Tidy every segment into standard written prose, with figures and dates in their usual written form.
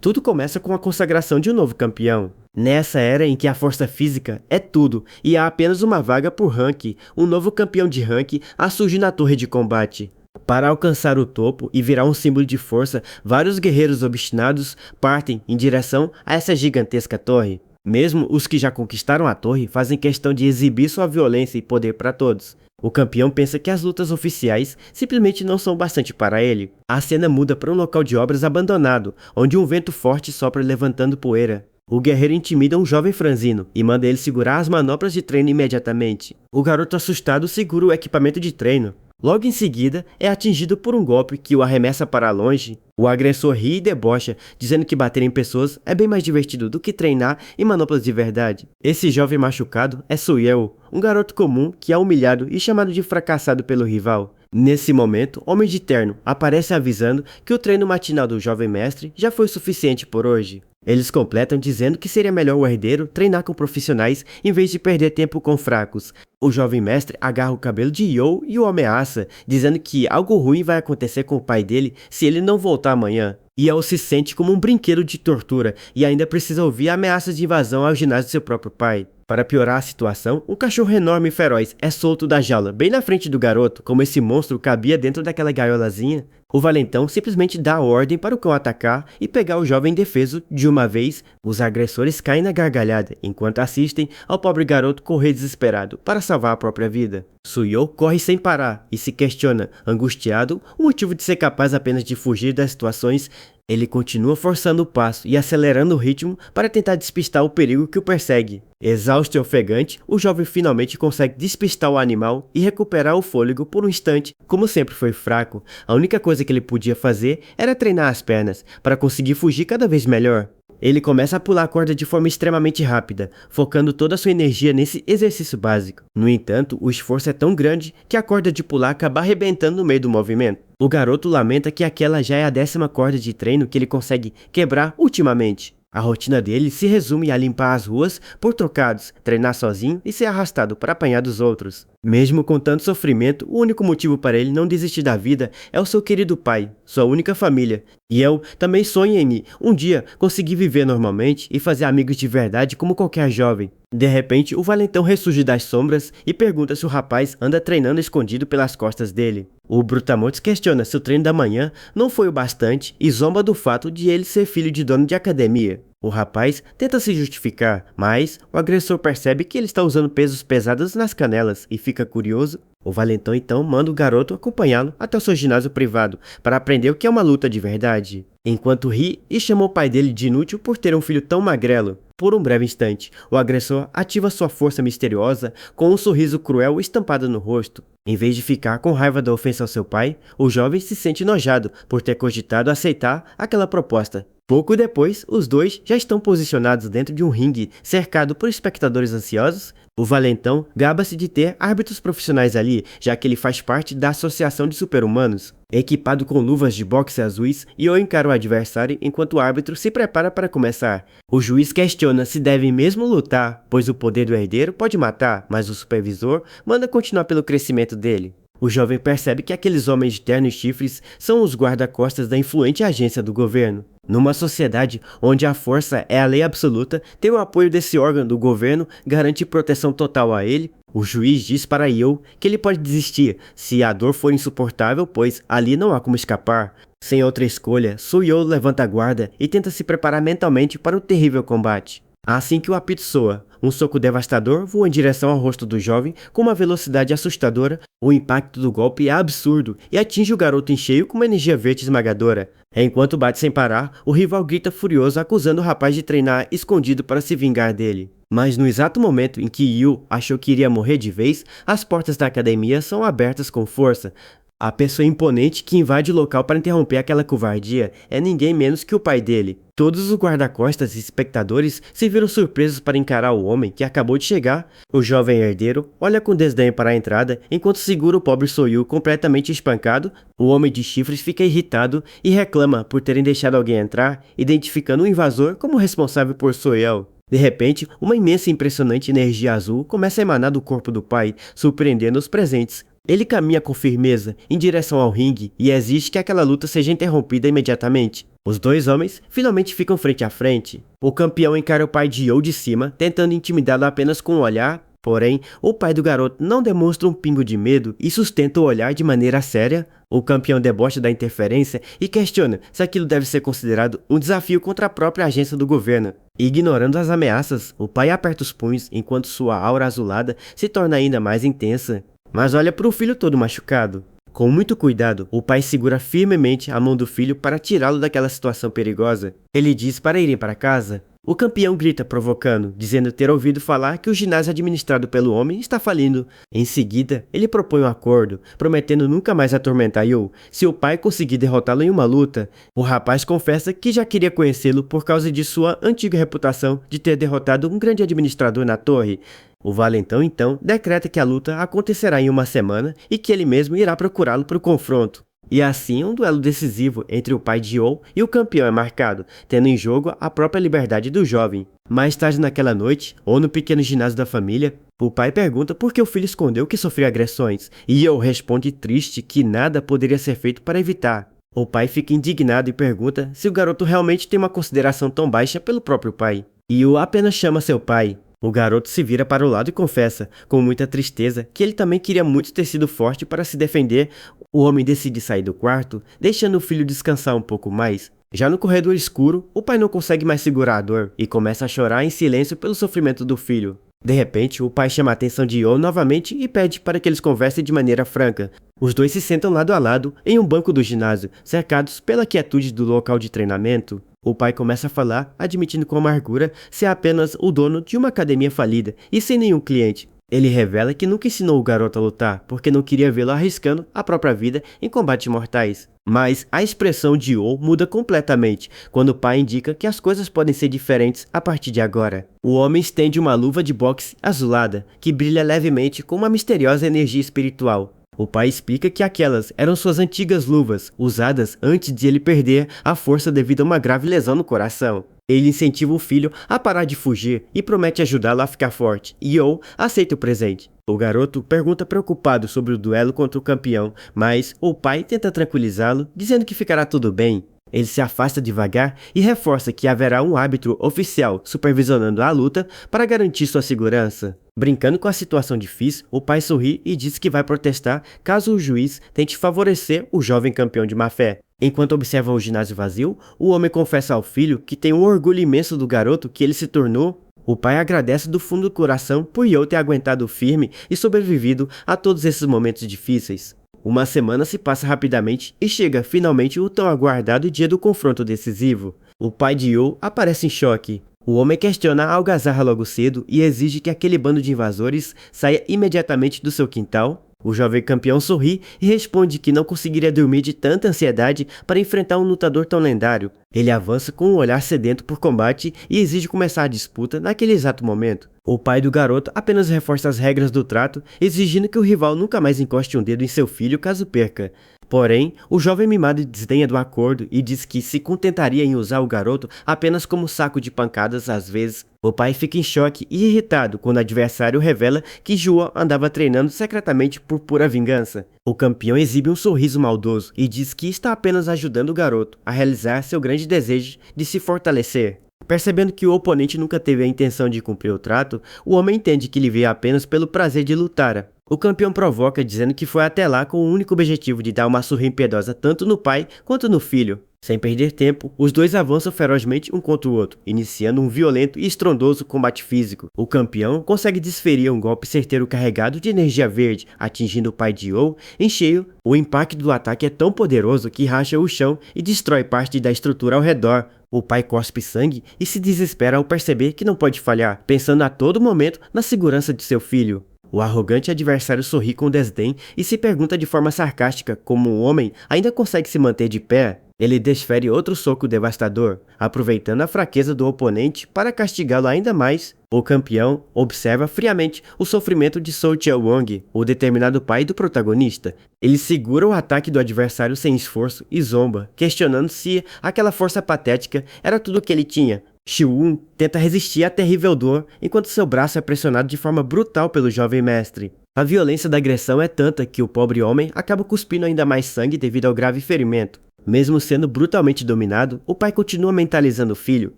Tudo começa com a consagração de um novo campeão. Nessa era em que a força física é tudo e há apenas uma vaga por rank, um novo campeão de rank a surgir na torre de combate. Para alcançar o topo e virar um símbolo de força, vários guerreiros obstinados partem em direção a essa gigantesca torre. Mesmo os que já conquistaram a torre fazem questão de exibir sua violência e poder para todos. O campeão pensa que as lutas oficiais simplesmente não são bastante para ele. A cena muda para um local de obras abandonado, onde um vento forte sopra levantando poeira. O guerreiro intimida um jovem franzino e manda ele segurar as manoplas de treino imediatamente. O garoto assustado segura o equipamento de treino. Logo em seguida, é atingido por um golpe que o arremessa para longe. O agressor ri e debocha, dizendo que bater em pessoas é bem mais divertido do que treinar em manoplas de verdade. Esse jovem machucado é Suyeo, um garoto comum que é humilhado e chamado de fracassado pelo rival. Nesse momento, Homem de Terno aparece avisando que o treino matinal do jovem mestre já foi suficiente por hoje. Eles completam dizendo que seria melhor o herdeiro treinar com profissionais em vez de perder tempo com fracos. O jovem mestre agarra o cabelo de Yo e o ameaça, dizendo que algo ruim vai acontecer com o pai dele se ele não voltar amanhã. Yo se sente como um brinquedo de tortura e ainda precisa ouvir ameaças de invasão ao ginásio de seu próprio pai. Para piorar a situação, um cachorro enorme e feroz é solto da jaula bem na frente do garoto, como esse monstro cabia dentro daquela gaiolazinha. O valentão simplesmente dá a ordem para o cão atacar e pegar o jovem indefeso de uma vez. Os agressores caem na gargalhada, enquanto assistem ao pobre garoto correr desesperado para salvar a própria vida. Suyo corre sem parar e se questiona, angustiado, o motivo de ser capaz apenas de fugir das situações. Ele continua forçando o passo e acelerando o ritmo para tentar despistar o perigo que o persegue. Exausto e ofegante, o jovem finalmente consegue despistar o animal e recuperar o fôlego por um instante. Como sempre foi fraco, a única coisa que ele podia fazer era treinar as pernas, para conseguir fugir cada vez melhor. Ele começa a pular a corda de forma extremamente rápida, focando toda a sua energia nesse exercício básico. No entanto, o esforço é tão grande que a corda de pular acaba arrebentando no meio do movimento. O garoto lamenta que aquela já é a 10ª corda de treino que ele consegue quebrar ultimamente. A rotina dele se resume a limpar as ruas por trocados, treinar sozinho e ser arrastado para apanhar dos outros. Mesmo com tanto sofrimento, o único motivo para ele não desistir da vida é o seu querido pai, sua única família. E eu também sonho em um dia conseguir viver normalmente e fazer amigos de verdade como qualquer jovem. De repente, o valentão ressurge das sombras e pergunta se o rapaz anda treinando escondido pelas costas dele. O Brutamontes questiona se o treino da manhã não foi o bastante e zomba do fato de ele ser filho de dono de academia. O rapaz tenta se justificar, mas o agressor percebe que ele está usando pesos pesados nas canelas e fica curioso. O valentão então manda o garoto acompanhá-lo até o seu ginásio privado para aprender o que é uma luta de verdade. Enquanto ri e chama o pai dele de inútil por ter um filho tão magrelo. Por um breve instante, o agressor ativa sua força misteriosa com um sorriso cruel estampado no rosto. Em vez de ficar com raiva da ofensa ao seu pai, o jovem se sente enojado por ter cogitado aceitar aquela proposta. Pouco depois, os dois já estão posicionados dentro de um ringue, cercado por espectadores ansiosos. O valentão gaba-se de ter árbitros profissionais ali, já que ele faz parte da Associação de Super-Humanos. Equipado com luvas de boxe azuis, Yo encara o adversário enquanto o árbitro se prepara para começar. O juiz questiona se deve mesmo lutar, pois o poder do herdeiro pode matar, mas o supervisor manda continuar pelo crescimento dele. O jovem percebe que aqueles homens de terno e chifres são os guarda-costas da influente agência do governo. Numa sociedade onde a força é a lei absoluta, ter o apoio desse órgão do governo garante proteção total a ele. O juiz diz para Yo que ele pode desistir se a dor for insuportável, pois ali não há como escapar. Sem outra escolha, Suyo levanta a guarda e tenta se preparar mentalmente para o terrível combate. Assim que o apito soa, um soco devastador voa em direção ao rosto do jovem com uma velocidade assustadora. O impacto do golpe é absurdo e atinge o garoto em cheio com uma energia verde esmagadora. Enquanto bate sem parar, o rival grita furioso acusando o rapaz de treinar escondido para se vingar dele. Mas no exato momento em que Yu achou que iria morrer de vez, as portas da academia são abertas com força. A pessoa imponente que invade o local para interromper aquela covardia é ninguém menos que o pai dele. Todos os guarda-costas e espectadores se viram surpresos para encarar o homem que acabou de chegar. O jovem herdeiro olha com desdém para a entrada enquanto segura o pobre Soyu completamente espancado. O homem de chifres fica irritado e reclama por terem deixado alguém entrar, identificando o invasor como responsável por Soyu. De repente, uma imensa e impressionante energia azul começa a emanar do corpo do pai, surpreendendo os presentes. Ele caminha com firmeza em direção ao ringue e exige que aquela luta seja interrompida imediatamente. Os dois homens finalmente ficam frente a frente. O campeão encara o pai de Yo de cima, tentando intimidá-lo apenas com um olhar. Porém, o pai do garoto não demonstra um pingo de medo e sustenta o olhar de maneira séria. O campeão debocha da interferência e questiona se aquilo deve ser considerado um desafio contra a própria agência do governo. Ignorando as ameaças, o pai aperta os punhos enquanto sua aura azulada se torna ainda mais intensa. Mas olha para o filho todo machucado. Com muito cuidado, o pai segura firmemente a mão do filho para tirá-lo daquela situação perigosa. Ele diz para irem para casa. O campeão grita provocando, dizendo ter ouvido falar que o ginásio administrado pelo homem está falindo. Em seguida, ele propõe um acordo, prometendo nunca mais atormentar Yo se o pai conseguir derrotá-lo em uma luta. O rapaz confessa que já queria conhecê-lo por causa de sua antiga reputação de ter derrotado um grande administrador na torre. O valentão então decreta que a luta acontecerá em uma semana e que ele mesmo irá procurá-lo para o confronto. E assim um duelo decisivo entre o pai de Yo e o campeão é marcado, tendo em jogo a própria liberdade do jovem. Mais tarde naquela noite, ou no pequeno ginásio da família, o pai pergunta por que o filho escondeu que sofreu agressões, e Yo responde triste que nada poderia ser feito para evitar. O pai fica indignado e pergunta se o garoto realmente tem uma consideração tão baixa pelo próprio pai. Yo apenas chama seu pai. O garoto se vira para o lado e confessa, com muita tristeza, que ele também queria muito ter sido forte para se defender. O homem decide sair do quarto, deixando o filho descansar um pouco mais. Já no corredor escuro, o pai não consegue mais segurar a dor e começa a chorar em silêncio pelo sofrimento do filho. De repente, o pai chama a atenção de Yo novamente e pede para que eles conversem de maneira franca. Os dois se sentam lado a lado em um banco do ginásio, cercados pela quietude do local de treinamento. O pai começa a falar, admitindo com amargura ser apenas o dono de uma academia falida e sem nenhum cliente. Ele revela que nunca ensinou o garoto a lutar, porque não queria vê-lo arriscando a própria vida em combates mortais. Mas a expressão de Yo muda completamente quando o pai indica que as coisas podem ser diferentes a partir de agora. O homem estende uma luva de boxe azulada, que brilha levemente com uma misteriosa energia espiritual. O pai explica que aquelas eram suas antigas luvas, usadas antes de ele perder a força devido a uma grave lesão no coração. Ele incentiva o filho a parar de fugir e promete ajudá-lo a ficar forte, e Yo aceita o presente. O garoto pergunta preocupado sobre o duelo contra o campeão, mas o pai tenta tranquilizá-lo, dizendo que ficará tudo bem. Ele se afasta devagar e reforça que haverá um árbitro oficial supervisionando a luta para garantir sua segurança. Brincando com a situação difícil, o pai sorri e diz que vai protestar caso o juiz tente favorecer o jovem campeão de má fé. Enquanto observa o ginásio vazio, o homem confessa ao filho que tem um orgulho imenso do garoto que ele se tornou. O pai agradece do fundo do coração por Yo ter aguentado firme e sobrevivido a todos esses momentos difíceis. Uma semana se passa rapidamente e chega finalmente o tão aguardado dia do confronto decisivo. O pai de Yo aparece em choque. O homem questiona a algazarra logo cedo e exige que aquele bando de invasores saia imediatamente do seu quintal. O jovem campeão sorri e responde que não conseguiria dormir de tanta ansiedade para enfrentar um lutador tão lendário. Ele avança com um olhar sedento por combate e exige começar a disputa naquele exato momento. O pai do garoto apenas reforça as regras do trato, exigindo que o rival nunca mais encoste um dedo em seu filho caso perca. Porém, o jovem mimado desdenha do acordo e diz que se contentaria em usar o garoto apenas como saco de pancadas às vezes. O pai fica em choque e irritado quando o adversário revela que João andava treinando secretamente por pura vingança. O campeão exibe um sorriso maldoso e diz que está apenas ajudando o garoto a realizar seu grande desejo de se fortalecer. Percebendo que o oponente nunca teve a intenção de cumprir o trato, o homem entende que ele veio apenas pelo prazer de lutar. O campeão provoca dizendo que foi até lá com o único objetivo de dar uma surra impiedosa tanto no pai quanto no filho. Sem perder tempo, os dois avançam ferozmente um contra o outro, iniciando um violento e estrondoso combate físico. O campeão consegue desferir um golpe certeiro carregado de energia verde, atingindo o pai de Yo em cheio. O impacto do ataque é tão poderoso que racha o chão e destrói parte da estrutura ao redor. O pai cospe sangue e se desespera ao perceber que não pode falhar, pensando a todo momento na segurança de seu filho. O arrogante adversário sorri com desdém e se pergunta de forma sarcástica como um homem ainda consegue se manter de pé. Ele desfere outro soco devastador, aproveitando a fraqueza do oponente para castigá-lo ainda mais. O campeão observa friamente o sofrimento de Soo Chae-wong, o determinado pai do protagonista. Ele segura o ataque do adversário sem esforço e zomba, questionando se aquela força patética era tudo o que ele tinha. Xiu tenta resistir à terrível dor enquanto seu braço é pressionado de forma brutal pelo jovem mestre. A violência da agressão é tanta que o pobre homem acaba cuspindo ainda mais sangue devido ao grave ferimento. Mesmo sendo brutalmente dominado, o pai continua mentalizando o filho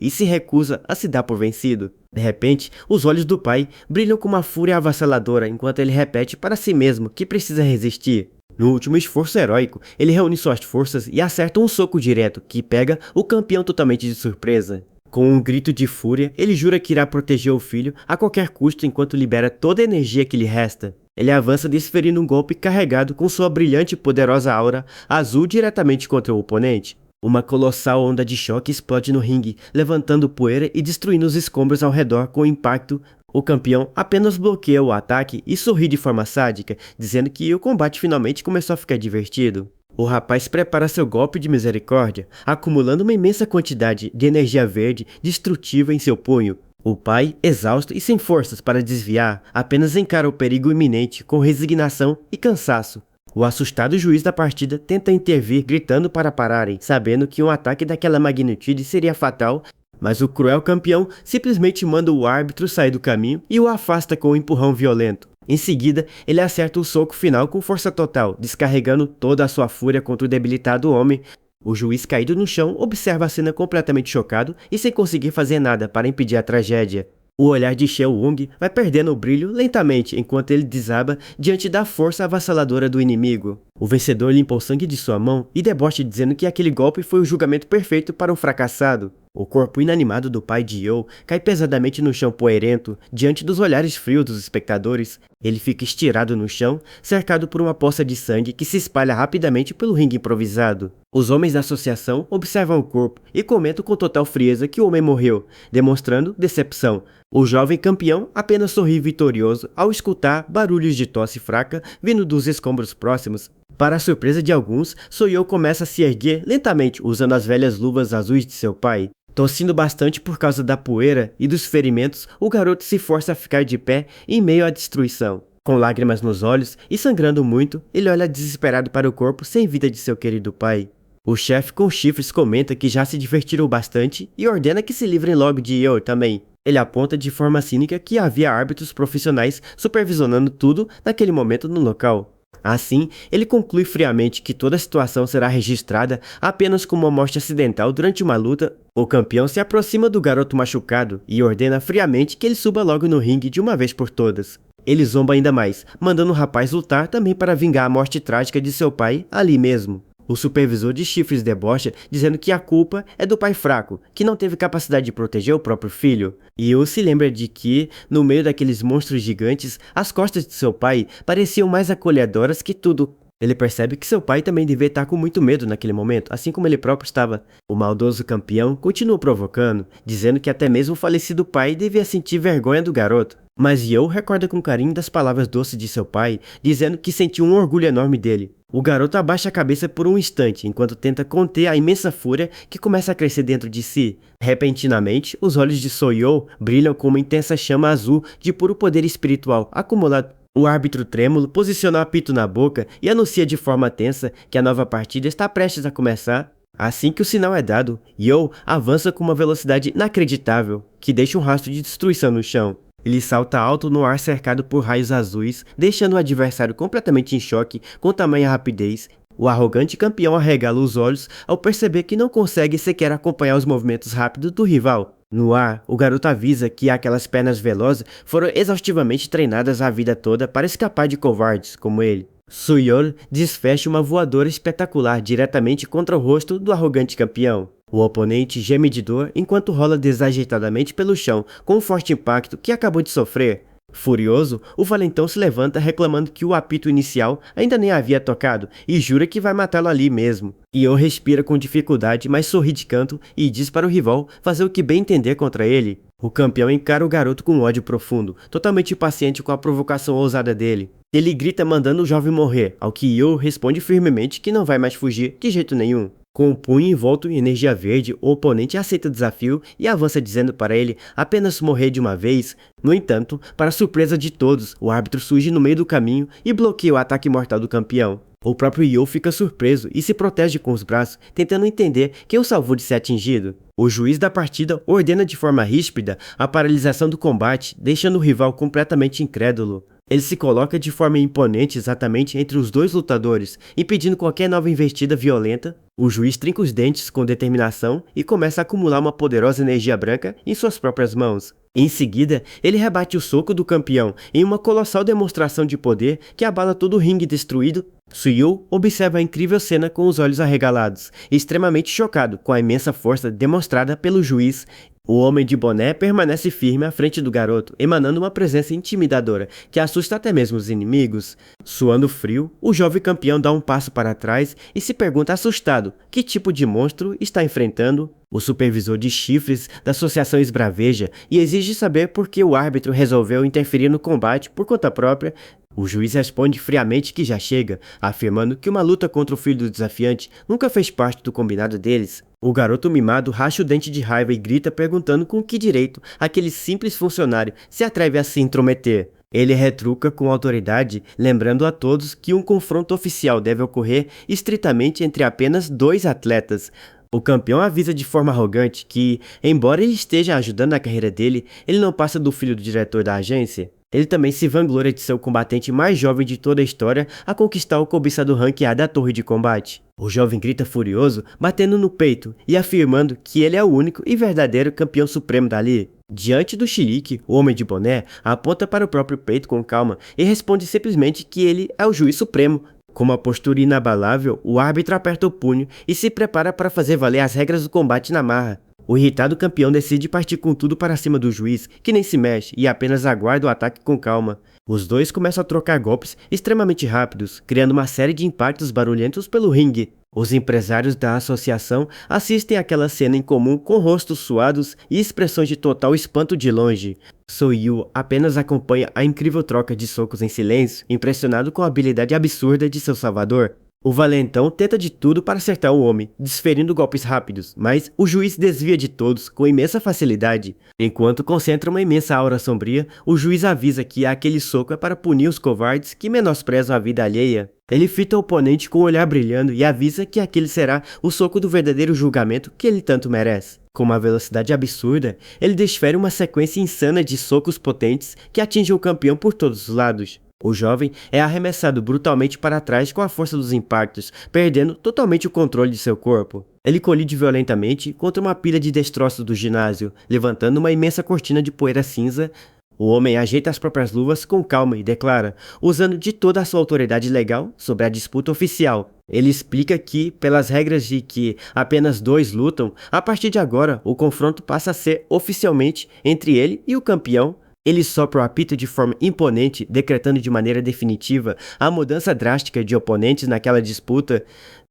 e se recusa a se dar por vencido. De repente, os olhos do pai brilham com uma fúria avassaladora enquanto ele repete para si mesmo que precisa resistir. No último esforço heróico, ele reúne suas forças e acerta um soco direto que pega o campeão totalmente de surpresa. Com um grito de fúria, ele jura que irá proteger o filho a qualquer custo enquanto libera toda a energia que lhe resta. Ele avança desferindo um golpe carregado com sua brilhante e poderosa aura azul diretamente contra o oponente. Uma colossal onda de choque explode no ringue, levantando poeira e destruindo os escombros ao redor com o impacto. O campeão apenas bloqueia o ataque e sorri de forma sádica, dizendo que o combate finalmente começou a ficar divertido. O rapaz prepara seu golpe de misericórdia, acumulando uma imensa quantidade de energia verde destrutiva em seu punho. O pai, exausto e sem forças para desviar, apenas encara o perigo iminente com resignação e cansaço. O assustado juiz da partida tenta intervir gritando para pararem, sabendo que um ataque daquela magnitude seria fatal, mas o cruel campeão simplesmente manda o árbitro sair do caminho e o afasta com um empurrão violento. Em seguida, ele acerta o soco final com força total, descarregando toda a sua fúria contra o debilitado homem. O juiz caído no chão observa a cena completamente chocado e sem conseguir fazer nada para impedir a tragédia. O olhar de Sheo Wung vai perdendo o brilho lentamente enquanto ele desaba diante da força avassaladora do inimigo. O vencedor limpa o sangue de sua mão e debocha dizendo que aquele golpe foi o julgamento perfeito para um fracassado. O corpo inanimado do pai de Yo cai pesadamente no chão poeirento diante dos olhares frios dos espectadores. Ele fica estirado no chão, cercado por uma poça de sangue que se espalha rapidamente pelo ringue improvisado. Os homens da associação observam o corpo e comentam com total frieza que o homem morreu, demonstrando decepção. O jovem campeão apenas sorri vitorioso ao escutar barulhos de tosse fraca vindo dos escombros próximos. Para a surpresa de alguns, Soyo começa a se erguer lentamente usando as velhas luvas azuis de seu pai. Tossindo bastante por causa da poeira e dos ferimentos, o garoto se força a ficar de pé em meio à destruição. Com lágrimas nos olhos e sangrando muito, ele olha desesperado para o corpo sem vida de seu querido pai. O chefe com chifres comenta que já se divertiram bastante e ordena que se livrem logo de Yo também. Ele aponta de forma cínica que havia árbitros profissionais supervisionando tudo naquele momento no local. Assim, ele conclui friamente que toda a situação será registrada apenas como uma morte acidental durante uma luta. O campeão se aproxima do garoto machucado e ordena friamente que ele suba logo no ringue de uma vez por todas. Ele zomba ainda mais, mandando o rapaz lutar também para vingar a morte trágica de seu pai ali mesmo. O supervisor de chifres debocha, dizendo que a culpa é do pai fraco, que não teve capacidade de proteger o próprio filho. E Yu se lembra de que, no meio daqueles monstros gigantes, as costas de seu pai pareciam mais acolhedoras que tudo. Ele percebe que seu pai também devia estar com muito medo naquele momento, assim como ele próprio estava. O maldoso campeão continua provocando, dizendo que até mesmo o falecido pai devia sentir vergonha do garoto. Mas Yo recorda com carinho das palavras doces de seu pai, dizendo que sentiu um orgulho enorme dele. O garoto abaixa a cabeça por um instante, enquanto tenta conter a imensa fúria que começa a crescer dentro de si. Repentinamente, os olhos de Soyo brilham com uma intensa chama azul de puro poder espiritual acumulado. O árbitro trêmulo posiciona o apito na boca e anuncia de forma tensa que a nova partida está prestes a começar. Assim que o sinal é dado, Yo avança com uma velocidade inacreditável, que deixa um rastro de destruição no chão. Ele salta alto no ar cercado por raios azuis, deixando o adversário completamente em choque com tamanha rapidez. O arrogante campeão arregala os olhos ao perceber que não consegue sequer acompanhar os movimentos rápidos do rival. No ar, o garoto avisa que aquelas pernas velozes foram exaustivamente treinadas a vida toda para escapar de covardes como ele. Suyeol desfecha uma voadora espetacular diretamente contra o rosto do arrogante campeão. O oponente geme de dor enquanto rola desajeitadamente pelo chão com um forte impacto que acabou de sofrer. Furioso, o valentão se levanta reclamando que o apito inicial ainda nem havia tocado e jura que vai matá-lo ali mesmo. Yo respira com dificuldade, mas sorri de canto e diz para o rival fazer o que bem entender contra ele. O campeão encara o garoto com ódio profundo, totalmente impaciente com a provocação ousada dele. Ele grita mandando o jovem morrer, ao que Yo responde firmemente que não vai mais fugir de jeito nenhum. Com o punho envolto em energia verde, o oponente aceita o desafio e avança dizendo para ele apenas morrer de uma vez. No entanto, para surpresa de todos, o árbitro surge no meio do caminho e bloqueia o ataque mortal do campeão. O próprio Yo fica surpreso e se protege com os braços, tentando entender quem o salvou de ser atingido. O juiz da partida ordena de forma ríspida a paralisação do combate, deixando o rival completamente incrédulo. Ele se coloca de forma imponente exatamente entre os dois lutadores, impedindo qualquer nova investida violenta. O juiz trinca os dentes com determinação e começa a acumular uma poderosa energia branca em suas próprias mãos. Em seguida, ele rebate o soco do campeão em uma colossal demonstração de poder que abala todo o ringue destruído. Suyu observa a incrível cena com os olhos arregalados, extremamente chocado com a imensa força demonstrada pelo juiz. O homem de boné permanece firme à frente do garoto, emanando uma presença intimidadora que assusta até mesmo os inimigos. Suando frio, o jovem campeão dá um passo para trás e se pergunta assustado que tipo de monstro está enfrentando. O supervisor de chifres da associação esbraveja e exige saber por que o árbitro resolveu interferir no combate por conta própria. O juiz responde friamente que já chega, afirmando que uma luta contra o filho do desafiante nunca fez parte do combinado deles. O garoto mimado racha o dente de raiva e grita perguntando com que direito aquele simples funcionário se atreve a se intrometer. Ele retruca com autoridade, lembrando a todos que um confronto oficial deve ocorrer estritamente entre apenas dois atletas. O campeão avisa de forma arrogante que, embora ele esteja ajudando na carreira dele, ele não passa do filho do diretor da agência. Ele também se vangloria de ser o combatente mais jovem de toda a história a conquistar o cobiçado rank A da torre de combate. O jovem grita furioso, batendo no peito e afirmando que ele é o único e verdadeiro campeão supremo dali. Diante do Shiriki, o homem de boné aponta para o próprio peito com calma e responde simplesmente que ele é o juiz supremo. Com uma postura inabalável, o árbitro aperta o punho e se prepara para fazer valer as regras do combate na marra. O irritado campeão decide partir com tudo para cima do juiz, que nem se mexe e apenas aguarda o ataque com calma. Os dois começam a trocar golpes extremamente rápidos, criando uma série de impactos barulhentos pelo ringue. Os empresários da associação assistem àquela cena em comum com rostos suados e expressões de total espanto de longe. Suyu apenas acompanha a incrível troca de socos em silêncio, impressionado com a habilidade absurda de seu salvador. O valentão tenta de tudo para acertar o homem, desferindo golpes rápidos, mas o juiz desvia de todos com imensa facilidade. Enquanto concentra uma imensa aura sombria, o juiz avisa que aquele soco é para punir os covardes que menosprezam a vida alheia. Ele fita o oponente com o olhar brilhando e avisa que aquele será o soco do verdadeiro julgamento que ele tanto merece. Com uma velocidade absurda, ele desfere uma sequência insana de socos potentes que atingem o campeão por todos os lados. O jovem é arremessado brutalmente para trás com a força dos impactos, perdendo totalmente o controle de seu corpo. Ele colide violentamente contra uma pilha de destroços do ginásio, levantando uma imensa cortina de poeira cinza. O homem ajeita as próprias luvas com calma e declara, usando de toda a sua autoridade legal sobre a disputa oficial. Ele explica que, pelas regras de que apenas dois lutam, a partir de agora o confronto passa a ser oficialmente entre ele e o campeão. Ele sopra o apito de forma imponente, decretando de maneira definitiva a mudança drástica de oponentes naquela disputa.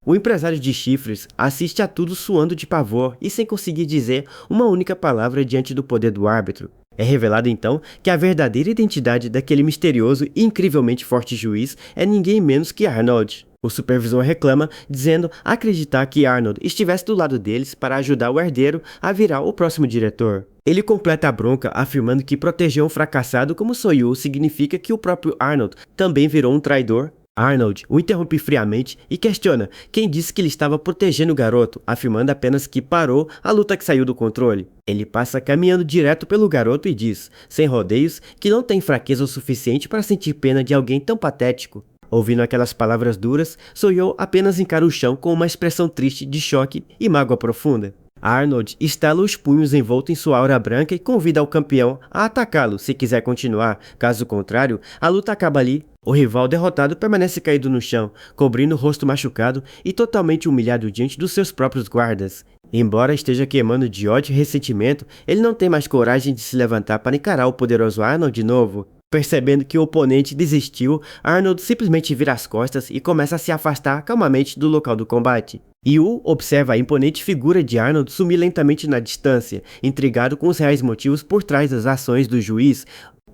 O empresário de chifres assiste a tudo suando de pavor e sem conseguir dizer uma única palavra diante do poder do árbitro. É revelado então que a verdadeira identidade daquele misterioso e incrivelmente forte juiz é ninguém menos que Arnold. O supervisor reclama, dizendo acreditar que Arnold estivesse do lado deles para ajudar o herdeiro a virar o próximo diretor. Ele completa a bronca afirmando que proteger um fracassado como Suyu significa que o próprio Arnold também virou um traidor. Arnold o interrompe friamente e questiona quem disse que ele estava protegendo o garoto, afirmando apenas que parou a luta que saiu do controle. Ele passa caminhando direto pelo garoto e diz, sem rodeios, que não tem fraqueza o suficiente para sentir pena de alguém tão patético. Ouvindo aquelas palavras duras, Suyu apenas encara o chão com uma expressão triste de choque e mágoa profunda. Arnold estala os punhos envolto em sua aura branca e convida o campeão a atacá-lo se quiser continuar, caso contrário, a luta acaba ali. O rival derrotado permanece caído no chão, cobrindo o rosto machucado e totalmente humilhado diante dos seus próprios guardas. Embora esteja queimando de ódio e ressentimento, ele não tem mais coragem de se levantar para encarar o poderoso Arnold de novo. Percebendo que o oponente desistiu, Arnold simplesmente vira as costas e começa a se afastar calmamente do local do combate. Yu observa a imponente figura de Arnold sumir lentamente na distância, intrigado com os reais motivos por trás das ações do juiz.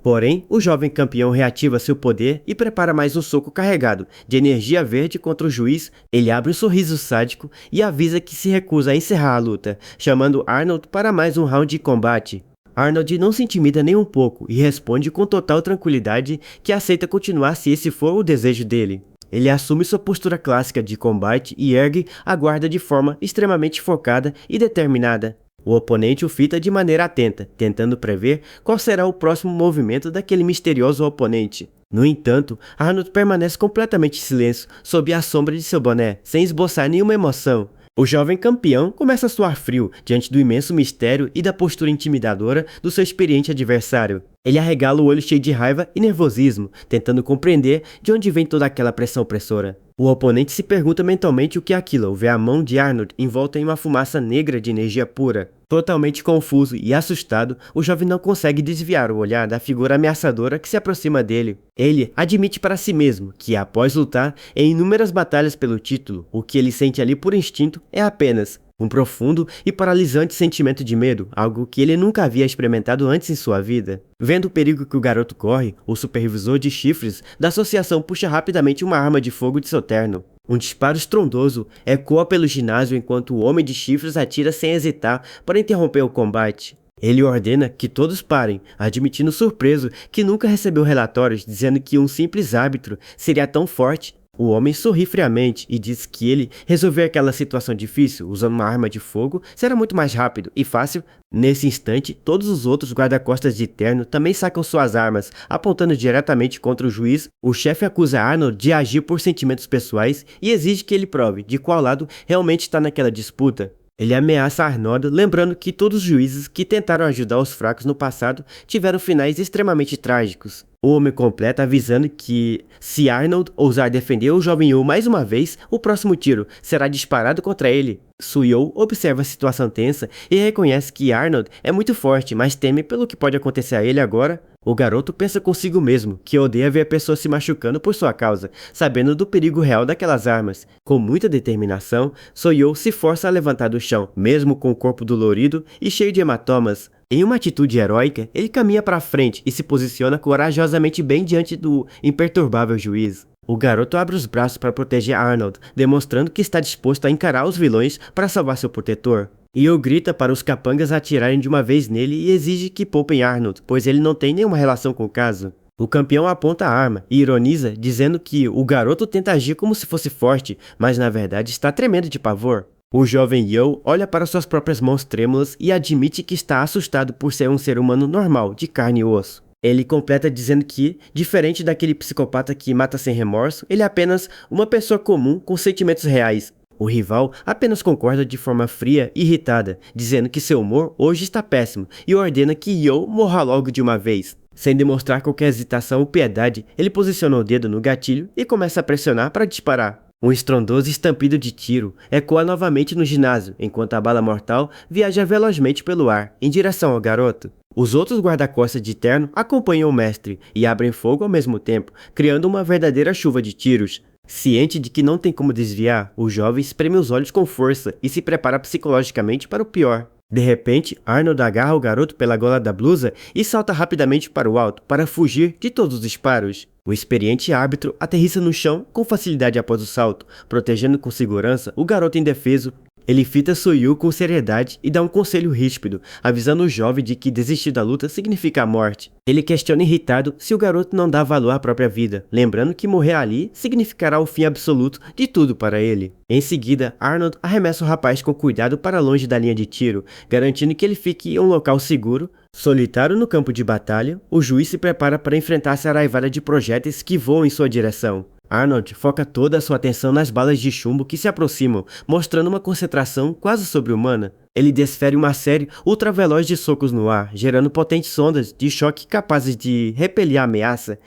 Porém, o jovem campeão reativa seu poder e prepara mais um soco carregado de energia verde contra o juiz. Ele abre um sorriso sádico e avisa que se recusa a encerrar a luta, chamando Arnold para mais um round de combate. Arnold não se intimida nem um pouco e responde com total tranquilidade que aceita continuar se esse for o desejo dele. Ele assume sua postura clássica de combate e ergue a guarda de forma extremamente focada e determinada. O oponente o fita de maneira atenta, tentando prever qual será o próximo movimento daquele misterioso oponente. No entanto, Arnold permanece completamente em silêncio, sob a sombra de seu boné, sem esboçar nenhuma emoção. O jovem campeão começa a suar frio diante do imenso mistério e da postura intimidadora do seu experiente adversário. Ele arregala o olho cheio de raiva e nervosismo, tentando compreender de onde vem toda aquela pressão opressora. O oponente se pergunta mentalmente o que é aquilo ao ver a mão de Arnold envolta em uma fumaça negra de energia pura. Totalmente confuso e assustado, o jovem não consegue desviar o olhar da figura ameaçadora que se aproxima dele. Ele admite para si mesmo que, após lutar em inúmeras batalhas pelo título, o que ele sente ali por instinto é apenas um profundo e paralisante sentimento de medo, algo que ele nunca havia experimentado antes em sua vida. Vendo o perigo que o garoto corre, o supervisor de chifres da associação puxa rapidamente uma arma de fogo de seu terno. Um disparo estrondoso ecoa pelo ginásio enquanto o homem de chifres atira sem hesitar para interromper o combate. Ele ordena que todos parem, admitindo surpreso que nunca recebeu relatórios dizendo que um simples árbitro seria tão forte. O homem sorri friamente e diz que ele resolver aquela situação difícil usando uma arma de fogo será muito mais rápido e fácil. Nesse instante, todos os outros guarda-costas de terno também sacam suas armas, apontando diretamente contra o juiz. O chefe acusa Arnold de agir por sentimentos pessoais e exige que ele prove de qual lado realmente está naquela disputa. Ele ameaça Arnold, lembrando que todos os juízes que tentaram ajudar os fracos no passado tiveram finais extremamente trágicos. O homem completa avisando que, se Arnold ousar defender o jovem Yu mais uma vez, o próximo tiro será disparado contra ele. Su-Yo observa a situação tensa e reconhece que Arnold é muito forte, mas teme pelo que pode acontecer a ele agora. O garoto pensa consigo mesmo que odeia ver pessoas se machucando por sua causa, sabendo do perigo real daquelas armas. Com muita determinação, Su-Yo se força a levantar do chão, mesmo com o corpo dolorido e cheio de hematomas. Em uma atitude heróica, ele caminha para frente e se posiciona corajosamente bem diante do imperturbável juiz. O garoto abre os braços para proteger Arnold, demonstrando que está disposto a encarar os vilões para salvar seu protetor. Io grita para os capangas atirarem de uma vez nele e exige que poupem Arnold, pois ele não tem nenhuma relação com o caso. O campeão aponta a arma e ironiza, dizendo que o garoto tenta agir como se fosse forte, mas na verdade está tremendo de pavor. O jovem Yo olha para suas próprias mãos trêmulas e admite que está assustado por ser um ser humano normal, de carne e osso. Ele completa dizendo que, diferente daquele psicopata que mata sem remorso, ele é apenas uma pessoa comum com sentimentos reais. O rival apenas concorda de forma fria e irritada, dizendo que seu humor hoje está péssimo e ordena que Yo morra logo de uma vez. Sem demonstrar qualquer hesitação ou piedade, ele posiciona o dedo no gatilho e começa a pressionar para disparar. Um estrondoso estampido de tiro ecoa novamente no ginásio, enquanto a bala mortal viaja velozmente pelo ar, em direção ao garoto. Os outros guarda-costas de terno acompanham o mestre e abrem fogo ao mesmo tempo, criando uma verdadeira chuva de tiros. Ciente de que não tem como desviar, o jovem espreme os olhos com força e se prepara psicologicamente para o pior. De repente, Arnold agarra o garoto pela gola da blusa e salta rapidamente para o alto para fugir de todos os disparos. O experiente árbitro aterrissa no chão com facilidade após o salto, protegendo com segurança o garoto indefeso. Ele fita Su-Yo com seriedade e dá um conselho ríspido, avisando o jovem de que desistir da luta significa a morte. Ele questiona irritado se o garoto não dá valor à própria vida, lembrando que morrer ali significará o fim absoluto de tudo para ele. Em seguida, Arnold arremessa o rapaz com cuidado para longe da linha de tiro, garantindo que ele fique em um local seguro. Solitário no campo de batalha, o juiz se prepara para enfrentar essa araivada de projéteis que voam em sua direção. Arnold foca toda a sua atenção nas balas de chumbo que se aproximam, mostrando uma concentração quase sobre-humana. Ele desfere uma série ultraveloz de socos no ar, gerando potentes ondas de choque capazes de repelir a ameaça.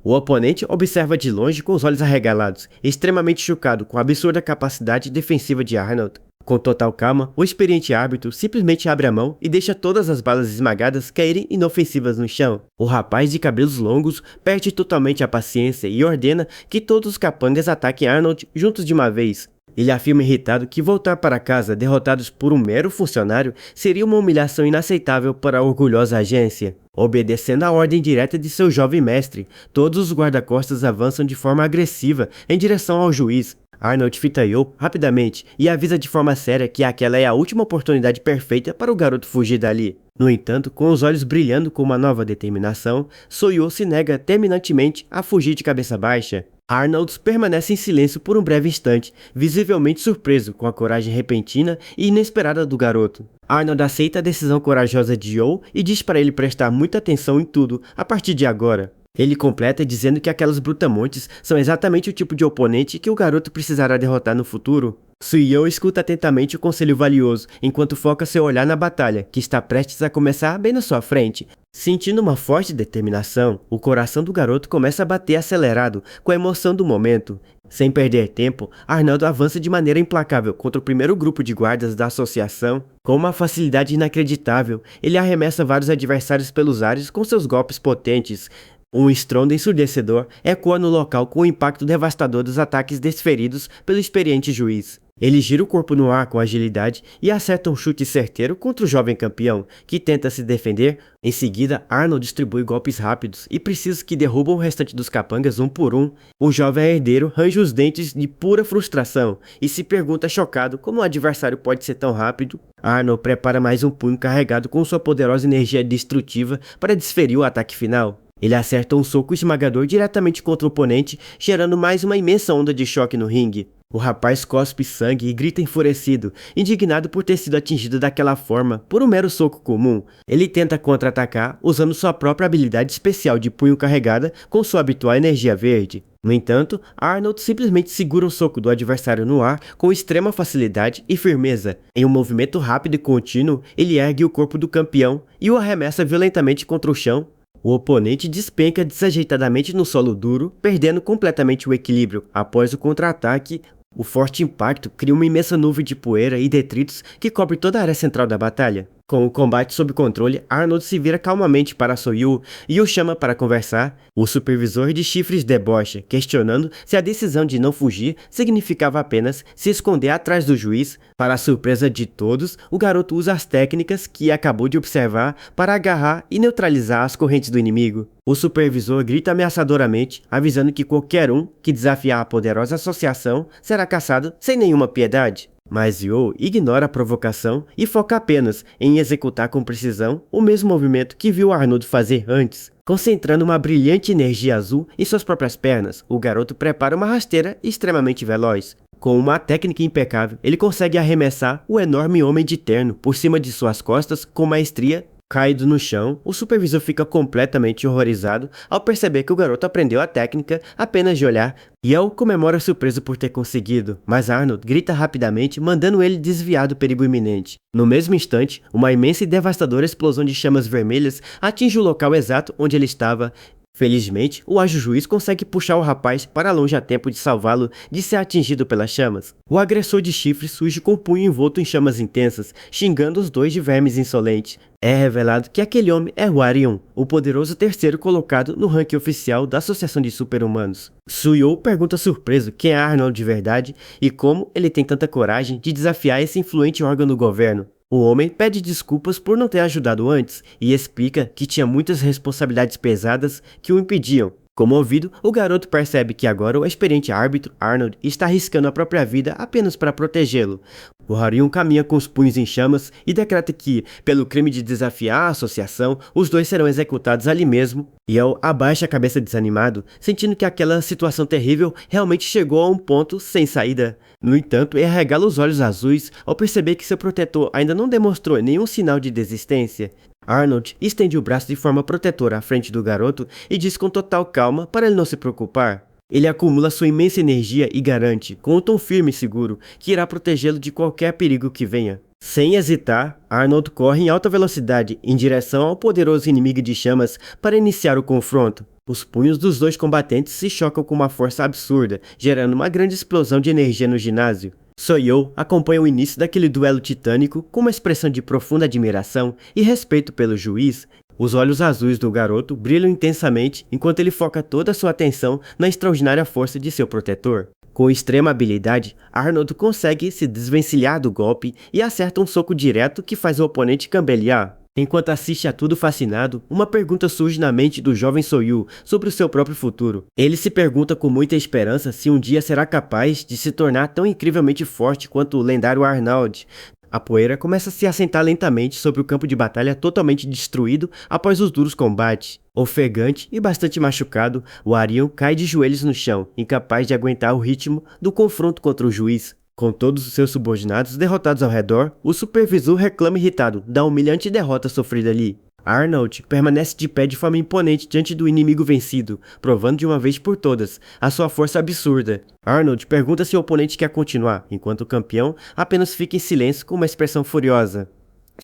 O oponente observa de longe com os olhos arregalados, extremamente chocado com a absurda capacidade defensiva de Arnold. Com total calma, o experiente árbitro simplesmente abre a mão e deixa todas as balas esmagadas caírem inofensivas no chão. O rapaz de cabelos longos perde totalmente a paciência e ordena que todos os capangas ataquem Arnold juntos de uma vez. Ele afirma irritado que voltar para casa derrotados por um mero funcionário seria uma humilhação inaceitável para a orgulhosa agência. Obedecendo a ordem direta de seu jovem mestre, todos os guarda-costas avançam de forma agressiva em direção ao juiz. Arnold fita Yo rapidamente e avisa de forma séria que aquela é a última oportunidade perfeita para o garoto fugir dali. No entanto, com os olhos brilhando com uma nova determinação, Su-Yo se nega terminantemente a fugir de cabeça baixa. Arnold permanece em silêncio por um breve instante, visivelmente surpreso com a coragem repentina e inesperada do garoto. Arnold aceita a decisão corajosa de Yo e diz para ele prestar muita atenção em tudo a partir de agora. Ele completa dizendo que aquelas brutamontes são exatamente o tipo de oponente que o garoto precisará derrotar no futuro. Suyo escuta atentamente o conselho valioso, enquanto foca seu olhar na batalha, que está prestes a começar bem na sua frente. Sentindo uma forte determinação, o coração do garoto começa a bater acelerado, com a emoção do momento. Sem perder tempo, Arnaldo avança de maneira implacável contra o primeiro grupo de guardas da associação. Com uma facilidade inacreditável, ele arremessa vários adversários pelos ares com seus golpes potentes. Um estrondo ensurdecedor ecoa no local com o impacto devastador dos ataques desferidos pelo experiente juiz. Ele gira o corpo no ar com agilidade e acerta um chute certeiro contra o jovem campeão, que tenta se defender. Em seguida, Arnold distribui golpes rápidos e precisos que derrubam o restante dos capangas um por um. O jovem herdeiro range os dentes de pura frustração e se pergunta chocado como o adversário pode ser tão rápido. Arnold prepara mais um punho carregado com sua poderosa energia destrutiva para desferir o ataque final. Ele acerta um soco esmagador diretamente contra o oponente, gerando mais uma imensa onda de choque no ringue. O rapaz cospe sangue e grita enfurecido, indignado por ter sido atingido daquela forma por um mero soco comum. Ele tenta contra-atacar usando sua própria habilidade especial de punho carregada com sua habitual energia verde. No entanto, Arnold simplesmente segura o soco do adversário no ar com extrema facilidade e firmeza. Em um movimento rápido e contínuo, ele ergue o corpo do campeão e o arremessa violentamente contra o chão. O oponente despenca desajeitadamente no solo duro, perdendo completamente o equilíbrio. Após o contra-ataque, o forte impacto cria uma imensa nuvem de poeira e detritos que cobre toda a área central da batalha. Com o combate sob controle, Arnold se vira calmamente para Soyu e o chama para conversar. O supervisor de chifres debocha, questionando se a decisão de não fugir significava apenas se esconder atrás do juiz. Para a surpresa de todos, o garoto usa as técnicas que acabou de observar para agarrar e neutralizar as correntes do inimigo. O supervisor grita ameaçadoramente, avisando que qualquer um que desafiar a poderosa associação será caçado sem nenhuma piedade. Mas Yo ignora a provocação e foca apenas em executar com precisão o mesmo movimento que viu Arnold fazer antes. Concentrando uma brilhante energia azul em suas próprias pernas, o garoto prepara uma rasteira extremamente veloz. Com uma técnica impecável, ele consegue arremessar o enorme homem de terno por cima de suas costas com maestria. Caído no chão, o supervisor fica completamente horrorizado ao perceber que o garoto aprendeu a técnica apenas de olhar. Yeo comemora surpreso por ter conseguido, mas Arnold grita rapidamente, mandando ele desviar do perigo iminente. No mesmo instante, uma imensa e devastadora explosão de chamas vermelhas atinge o local exato onde ele estava. Felizmente, o ágil juiz consegue puxar o rapaz para longe a tempo de salvá-lo de ser atingido pelas chamas. O agressor de chifres surge com o punho envolto em chamas intensas, xingando os dois de vermes insolentes. É revelado que aquele homem é Hwarion, o poderoso terceiro colocado no ranking oficial da Associação de Super-Humanos. Suyo pergunta surpreso quem é Arnold de verdade e como ele tem tanta coragem de desafiar esse influente órgão do governo. O homem pede desculpas por não ter ajudado antes e explica que tinha muitas responsabilidades pesadas que o impediam. Comovido, o garoto percebe que agora o experiente árbitro Arnold está arriscando a própria vida apenas para protegê-lo. O Hwarion caminha com os punhos em chamas e decreta que, pelo crime de desafiar a associação, os dois serão executados ali mesmo. Yeo abaixa a cabeça desanimado, sentindo que aquela situação terrível realmente chegou a um ponto sem saída. No entanto, ele arregala os olhos azuis ao perceber que seu protetor ainda não demonstrou nenhum sinal de desistência. Arnold estende o braço de forma protetora à frente do garoto e diz com total calma para ele não se preocupar. Ele acumula sua imensa energia e garante, com um tom firme e seguro, que irá protegê-lo de qualquer perigo que venha. Sem hesitar, Arnold corre em alta velocidade em direção ao poderoso inimigo de chamas para iniciar o confronto. Os punhos dos dois combatentes se chocam com uma força absurda, gerando uma grande explosão de energia no ginásio. Soyo acompanha o início daquele duelo titânico com uma expressão de profunda admiração e respeito pelo juiz. Os olhos azuis do garoto brilham intensamente enquanto ele foca toda a sua atenção na extraordinária força de seu protetor. Com extrema habilidade, Arnold consegue se desvencilhar do golpe e acerta um soco direto que faz o oponente cambalear. Enquanto assiste a tudo fascinado, uma pergunta surge na mente do jovem Soyu sobre o seu próprio futuro. Ele se pergunta com muita esperança se um dia será capaz de se tornar tão incrivelmente forte quanto o lendário Arnold. A poeira começa a se assentar lentamente sobre o campo de batalha totalmente destruído após os duros combates. Ofegante e bastante machucado, o Hwarion cai de joelhos no chão, incapaz de aguentar o ritmo do confronto contra o juiz. Com todos os seus subordinados derrotados ao redor, o supervisor reclama irritado da humilhante derrota sofrida ali. Arnold permanece de pé de forma imponente diante do inimigo vencido, provando de uma vez por todas a sua força absurda. Arnold pergunta se o oponente quer continuar, enquanto o campeão apenas fica em silêncio com uma expressão furiosa.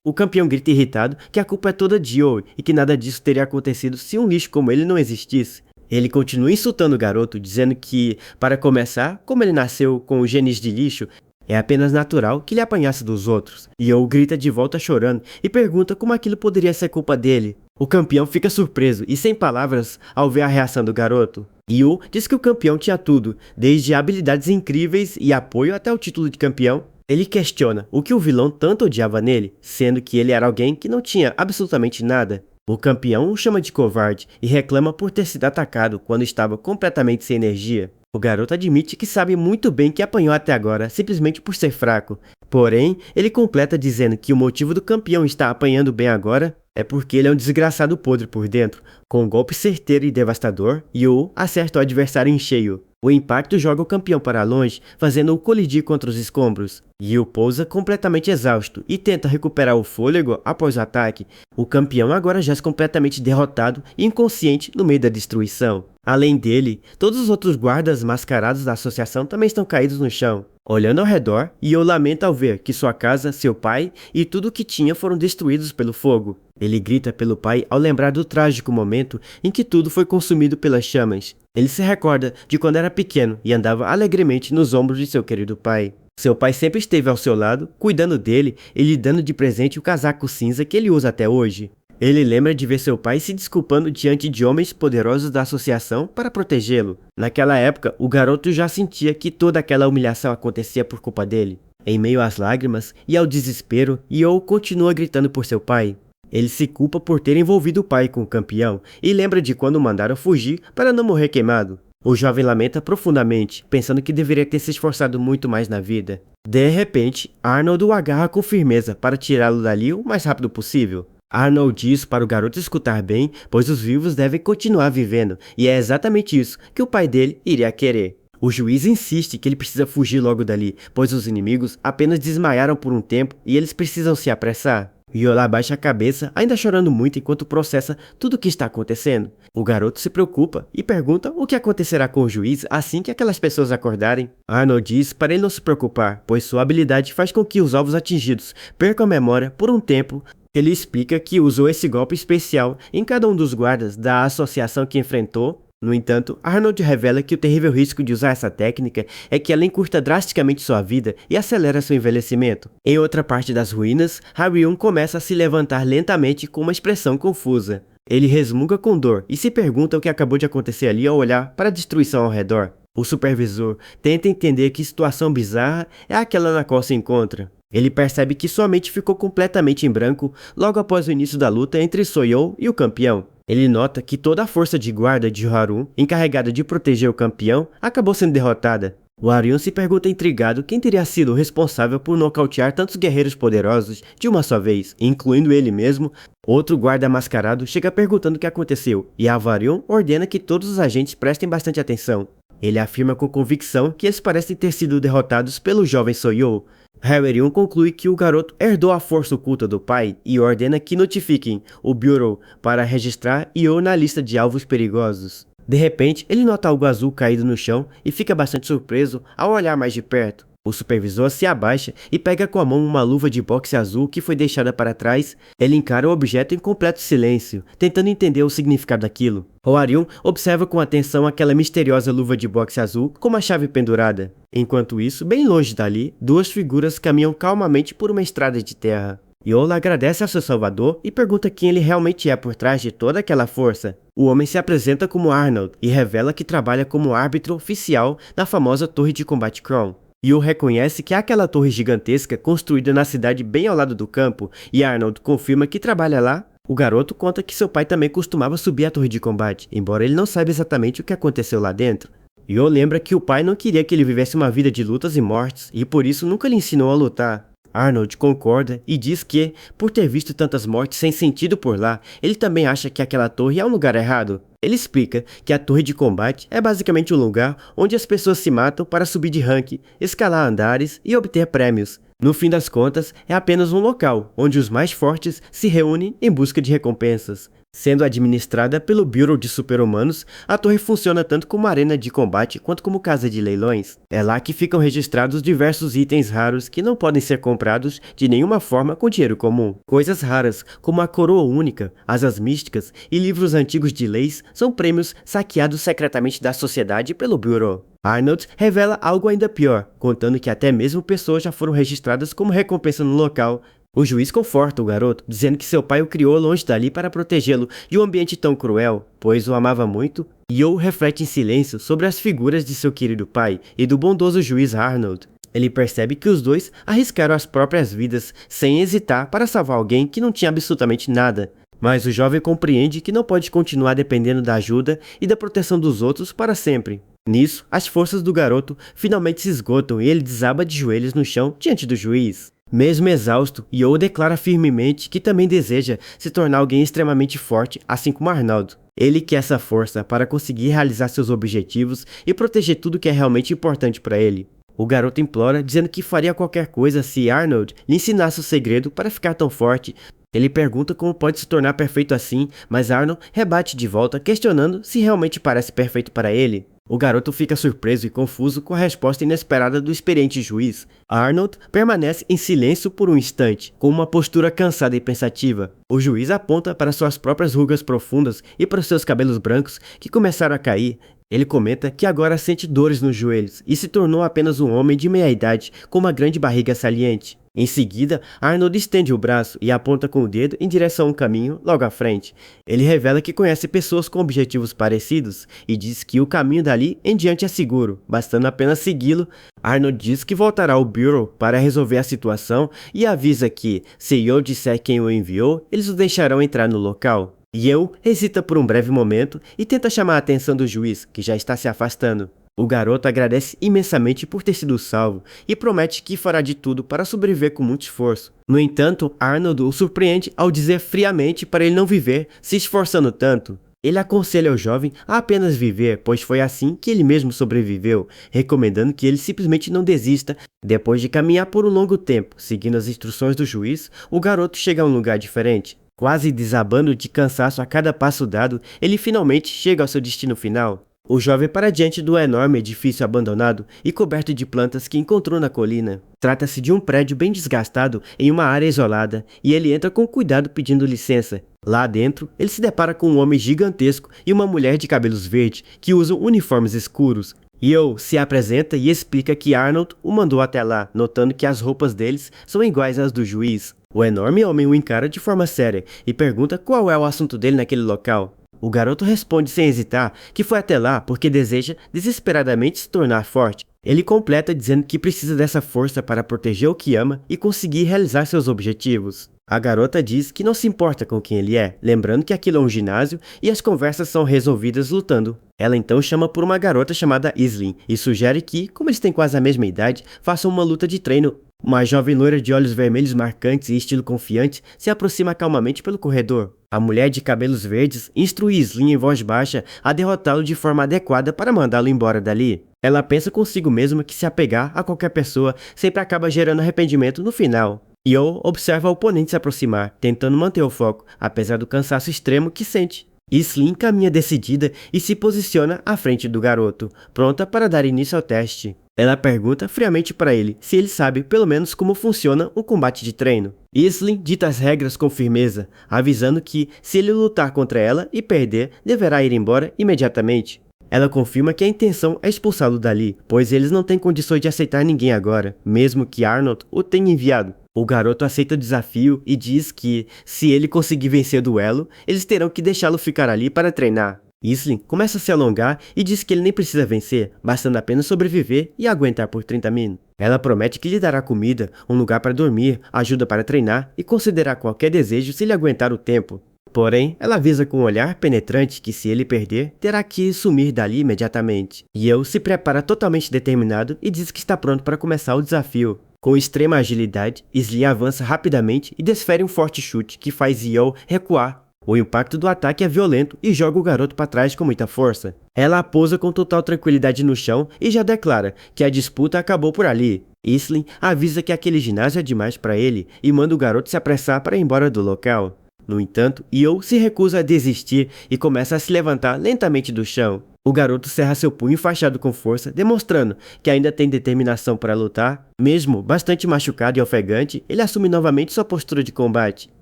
O campeão grita irritado que a culpa é toda de Joe e que nada disso teria acontecido se um lixo como ele não existisse. Ele continua insultando o garoto, dizendo que, para começar, como ele nasceu com os genes de lixo, é apenas natural que ele apanhasse dos outros. E Joe grita de volta chorando e pergunta como aquilo poderia ser culpa dele. O campeão fica surpreso e sem palavras ao ver a reação do garoto. Joe diz que o campeão tinha tudo, desde habilidades incríveis e apoio até o título de campeão. Ele questiona o que o vilão tanto odiava nele, sendo que ele era alguém que não tinha absolutamente nada. O campeão o chama de covarde e reclama por ter sido atacado quando estava completamente sem energia. O garoto admite que sabe muito bem que apanhou até agora simplesmente por ser fraco. Porém, ele completa dizendo que o motivo do campeão estar apanhando bem agora é porque ele é um desgraçado podre por dentro. Com um golpe certeiro e devastador, Joe acerta o adversário em cheio. O impacto joga o campeão para longe, fazendo-o colidir contra os escombros. Joe pousa completamente exausto e tenta recuperar o fôlego após o ataque. O campeão agora jaz completamente derrotado e inconsciente no meio da destruição. Além dele, todos os outros guardas mascarados da associação também estão caídos no chão. Olhando ao redor, Joe lamenta ao ver que sua casa, seu pai e tudo o que tinha foram destruídos pelo fogo. Ele grita pelo pai ao lembrar do trágico momento em que tudo foi consumido pelas chamas. Ele se recorda de quando era pequeno e andava alegremente nos ombros de seu querido pai. Seu pai sempre esteve ao seu lado, cuidando dele e lhe dando de presente o casaco cinza que ele usa até hoje. Ele lembra de ver seu pai se desculpando diante de homens poderosos da associação para protegê-lo. Naquela época, o garoto já sentia que toda aquela humilhação acontecia por culpa dele. Em meio às lágrimas e ao desespero, Joe continua gritando por seu pai. Ele se culpa por ter envolvido o pai com o campeão e lembra de quando o mandaram fugir para não morrer queimado. O jovem lamenta profundamente, pensando que deveria ter se esforçado muito mais na vida. De repente, Arnold o agarra com firmeza para tirá-lo dali o mais rápido possível. Arnold diz para o garoto escutar bem, pois os vivos devem continuar vivendo, e é exatamente isso que o pai dele iria querer. O juiz insiste que ele precisa fugir logo dali, pois os inimigos apenas desmaiaram por um tempo e eles precisam se apressar. Joe abaixa a cabeça, ainda chorando muito enquanto processa tudo o que está acontecendo. O garoto se preocupa e pergunta o que acontecerá com o juiz assim que aquelas pessoas acordarem. Arnold diz para ele não se preocupar, pois sua habilidade faz com que os alvos atingidos percam a memória por um tempo. Ele explica que usou esse golpe especial em cada um dos guardas da associação que enfrentou. No entanto, Arnold revela que o terrível risco de usar essa técnica é que ela encurta drasticamente sua vida e acelera seu envelhecimento. Em outra parte das ruínas, Harry começa a se levantar lentamente com uma expressão confusa. Ele resmunga com dor e se pergunta o que acabou de acontecer ali ao olhar para a destruição ao redor. O supervisor tenta entender que situação bizarra é aquela na qual se encontra. Ele percebe que sua mente ficou completamente em branco logo após o início da luta entre Soyou e o campeão. Ele nota que toda a força de guarda de Harun, encarregada de proteger o campeão, acabou sendo derrotada. O Harun se pergunta intrigado quem teria sido o responsável por nocautear tantos guerreiros poderosos de uma só vez, incluindo ele mesmo. Outro guarda mascarado chega perguntando o que aconteceu, e Harun ordena que todos os agentes prestem bastante atenção. Ele afirma com convicção que eles parecem ter sido derrotados pelo jovem Soyou. Harry conclui que o garoto herdou a força oculta do pai e ordena que notifiquem o Bureau para registrar Io na lista de alvos perigosos. De repente, ele nota algo azul caído no chão e fica bastante surpreso ao olhar mais de perto. O supervisor se abaixa e pega com a mão uma luva de boxe azul que foi deixada para trás. Ele encara o objeto em completo silêncio, tentando entender o significado daquilo. Orion observa com atenção aquela misteriosa luva de boxe azul com uma chave pendurada. Enquanto isso, bem longe dali, duas figuras caminham calmamente por uma estrada de terra. Yola agradece ao seu salvador e pergunta quem ele realmente é por trás de toda aquela força. O homem se apresenta como Arnold e revela que trabalha como árbitro oficial na famosa Torre de Combate Crown. Yu reconhece que há aquela torre gigantesca construída na cidade bem ao lado do campo, e Arnold confirma que trabalha lá. O garoto conta que seu pai também costumava subir a torre de combate, embora ele não saiba exatamente o que aconteceu lá dentro. Yu lembra que o pai não queria que ele vivesse uma vida de lutas e mortes, e por isso nunca lhe ensinou a lutar. Arnold concorda e diz que, por ter visto tantas mortes sem sentido por lá, ele também acha que aquela torre é um lugar errado. Ele explica que a torre de combate é basicamente um lugar onde as pessoas se matam para subir de rank, escalar andares e obter prêmios. No fim das contas, é apenas um local onde os mais fortes se reúnem em busca de recompensas. Sendo administrada pelo Bureau de Super-Humanos, a torre funciona tanto como arena de combate quanto como casa de leilões. É lá que ficam registrados diversos itens raros que não podem ser comprados de nenhuma forma com dinheiro comum. Coisas raras, como a coroa única, asas místicas e livros antigos de leis, são prêmios saqueados secretamente da sociedade pelo Bureau. Arnold revela algo ainda pior, contando que até mesmo pessoas já foram registradas como recompensa no local. O juiz conforta o garoto, dizendo que seu pai o criou longe dali para protegê-lo de um ambiente tão cruel, pois o amava muito. Yo reflete em silêncio sobre as figuras de seu querido pai e do bondoso juiz Arnold. Ele percebe que os dois arriscaram as próprias vidas sem hesitar para salvar alguém que não tinha absolutamente nada. Mas o jovem compreende que não pode continuar dependendo da ajuda e da proteção dos outros para sempre. Nisso, as forças do garoto finalmente se esgotam e ele desaba de joelhos no chão diante do juiz. Mesmo exausto, Yo declara firmemente que também deseja se tornar alguém extremamente forte, assim como Arnold. Ele quer essa força para conseguir realizar seus objetivos e proteger tudo que é realmente importante para ele. O garoto implora, dizendo que faria qualquer coisa se Arnold lhe ensinasse o segredo para ficar tão forte. Ele pergunta como pode se tornar perfeito assim, mas Arnold rebate de volta, questionando se realmente parece perfeito para ele. O garoto fica surpreso e confuso com a resposta inesperada do experiente juiz. Arnold permanece em silêncio por um instante, com uma postura cansada e pensativa. O juiz aponta para suas próprias rugas profundas e para seus cabelos brancos que começaram a cair. Ele comenta que agora sente dores nos joelhos e se tornou apenas um homem de meia-idade com uma grande barriga saliente. Em seguida, Arnold estende o braço e aponta com o dedo em direção a um caminho logo à frente. Ele revela que conhece pessoas com objetivos parecidos e diz que o caminho dali em diante é seguro, bastando apenas segui-lo. Arnold diz que voltará ao Bureau para resolver a situação e avisa que, se Yo disser quem o enviou, eles o deixarão entrar no local. Yo hesita por um breve momento e tenta chamar a atenção do juiz, que já está se afastando. O garoto agradece imensamente por ter sido salvo e promete que fará de tudo para sobreviver com muito esforço. No entanto, Arnold o surpreende ao dizer friamente para ele não viver se esforçando tanto. Ele aconselha o jovem a apenas viver, pois foi assim que ele mesmo sobreviveu, recomendando que ele simplesmente não desista. Depois de caminhar por um longo tempo, seguindo as instruções do juiz, o garoto chega a um lugar diferente. Quase desabando de cansaço a cada passo dado, ele finalmente chega ao seu destino final. O jovem para diante do enorme edifício abandonado e coberto de plantas que encontrou na colina. Trata-se de um prédio bem desgastado em uma área isolada, e ele entra com cuidado pedindo licença. Lá dentro, ele se depara com um homem gigantesco e uma mulher de cabelos verdes que usam uniformes escuros. Yo se apresenta e explica que Arnold o mandou até lá, notando que as roupas deles são iguais às do juiz. O enorme homem o encara de forma séria e pergunta qual é o assunto dele naquele local. O garoto responde sem hesitar que foi até lá porque deseja desesperadamente se tornar forte. Ele completa dizendo que precisa dessa força para proteger o que ama e conseguir realizar seus objetivos. A garota diz que não se importa com quem ele é, lembrando que aquilo é um ginásio e as conversas são resolvidas lutando. Ela então chama por uma garota chamada Islin e sugere que, como eles têm quase a mesma idade, façam uma luta de treino. Uma jovem loira de olhos vermelhos marcantes e estilo confiante se aproxima calmamente pelo corredor. A mulher de cabelos verdes instrui Islin em voz baixa a derrotá-lo de forma adequada para mandá-lo embora dali. Ela pensa consigo mesma que se apegar a qualquer pessoa sempre acaba gerando arrependimento no final. Yo observa o oponente se aproximar, tentando manter o foco, apesar do cansaço extremo que sente. Islin caminha decidida e se posiciona à frente do garoto, pronta para dar início ao teste. Ela pergunta friamente para ele se ele sabe pelo menos como funciona um combate de treino. Islin dita as regras com firmeza, avisando que, se ele lutar contra ela e perder, deverá ir embora imediatamente. Ela confirma que a intenção é expulsá-lo dali, pois eles não têm condições de aceitar ninguém agora, mesmo que Arnold o tenha enviado. O garoto aceita o desafio e diz que, se ele conseguir vencer o duelo, eles terão que deixá-lo ficar ali para treinar. Islin começa a se alongar e diz que ele nem precisa vencer, bastando apenas sobreviver e aguentar por 30 minutos. Ela promete que lhe dará comida, um lugar para dormir, ajuda para treinar e concederá qualquer desejo se ele aguentar o tempo. Porém, ela avisa com um olhar penetrante que se ele perder, terá que sumir dali imediatamente. Yo se prepara totalmente determinado e diz que está pronto para começar o desafio. Com extrema agilidade, Islin avança rapidamente e desfere um forte chute que faz Yo recuar. O impacto do ataque é violento e joga o garoto para trás com muita força. Ela pousa com total tranquilidade no chão e já declara que a disputa acabou por ali. Islin avisa que aquele ginásio é demais para ele e manda o garoto se apressar para ir embora do local. No entanto, Yo se recusa a desistir e começa a se levantar lentamente do chão. O garoto cerra seu punho fachado com força, demonstrando que ainda tem determinação para lutar. Mesmo bastante machucado e ofegante, ele assume novamente sua postura de combate.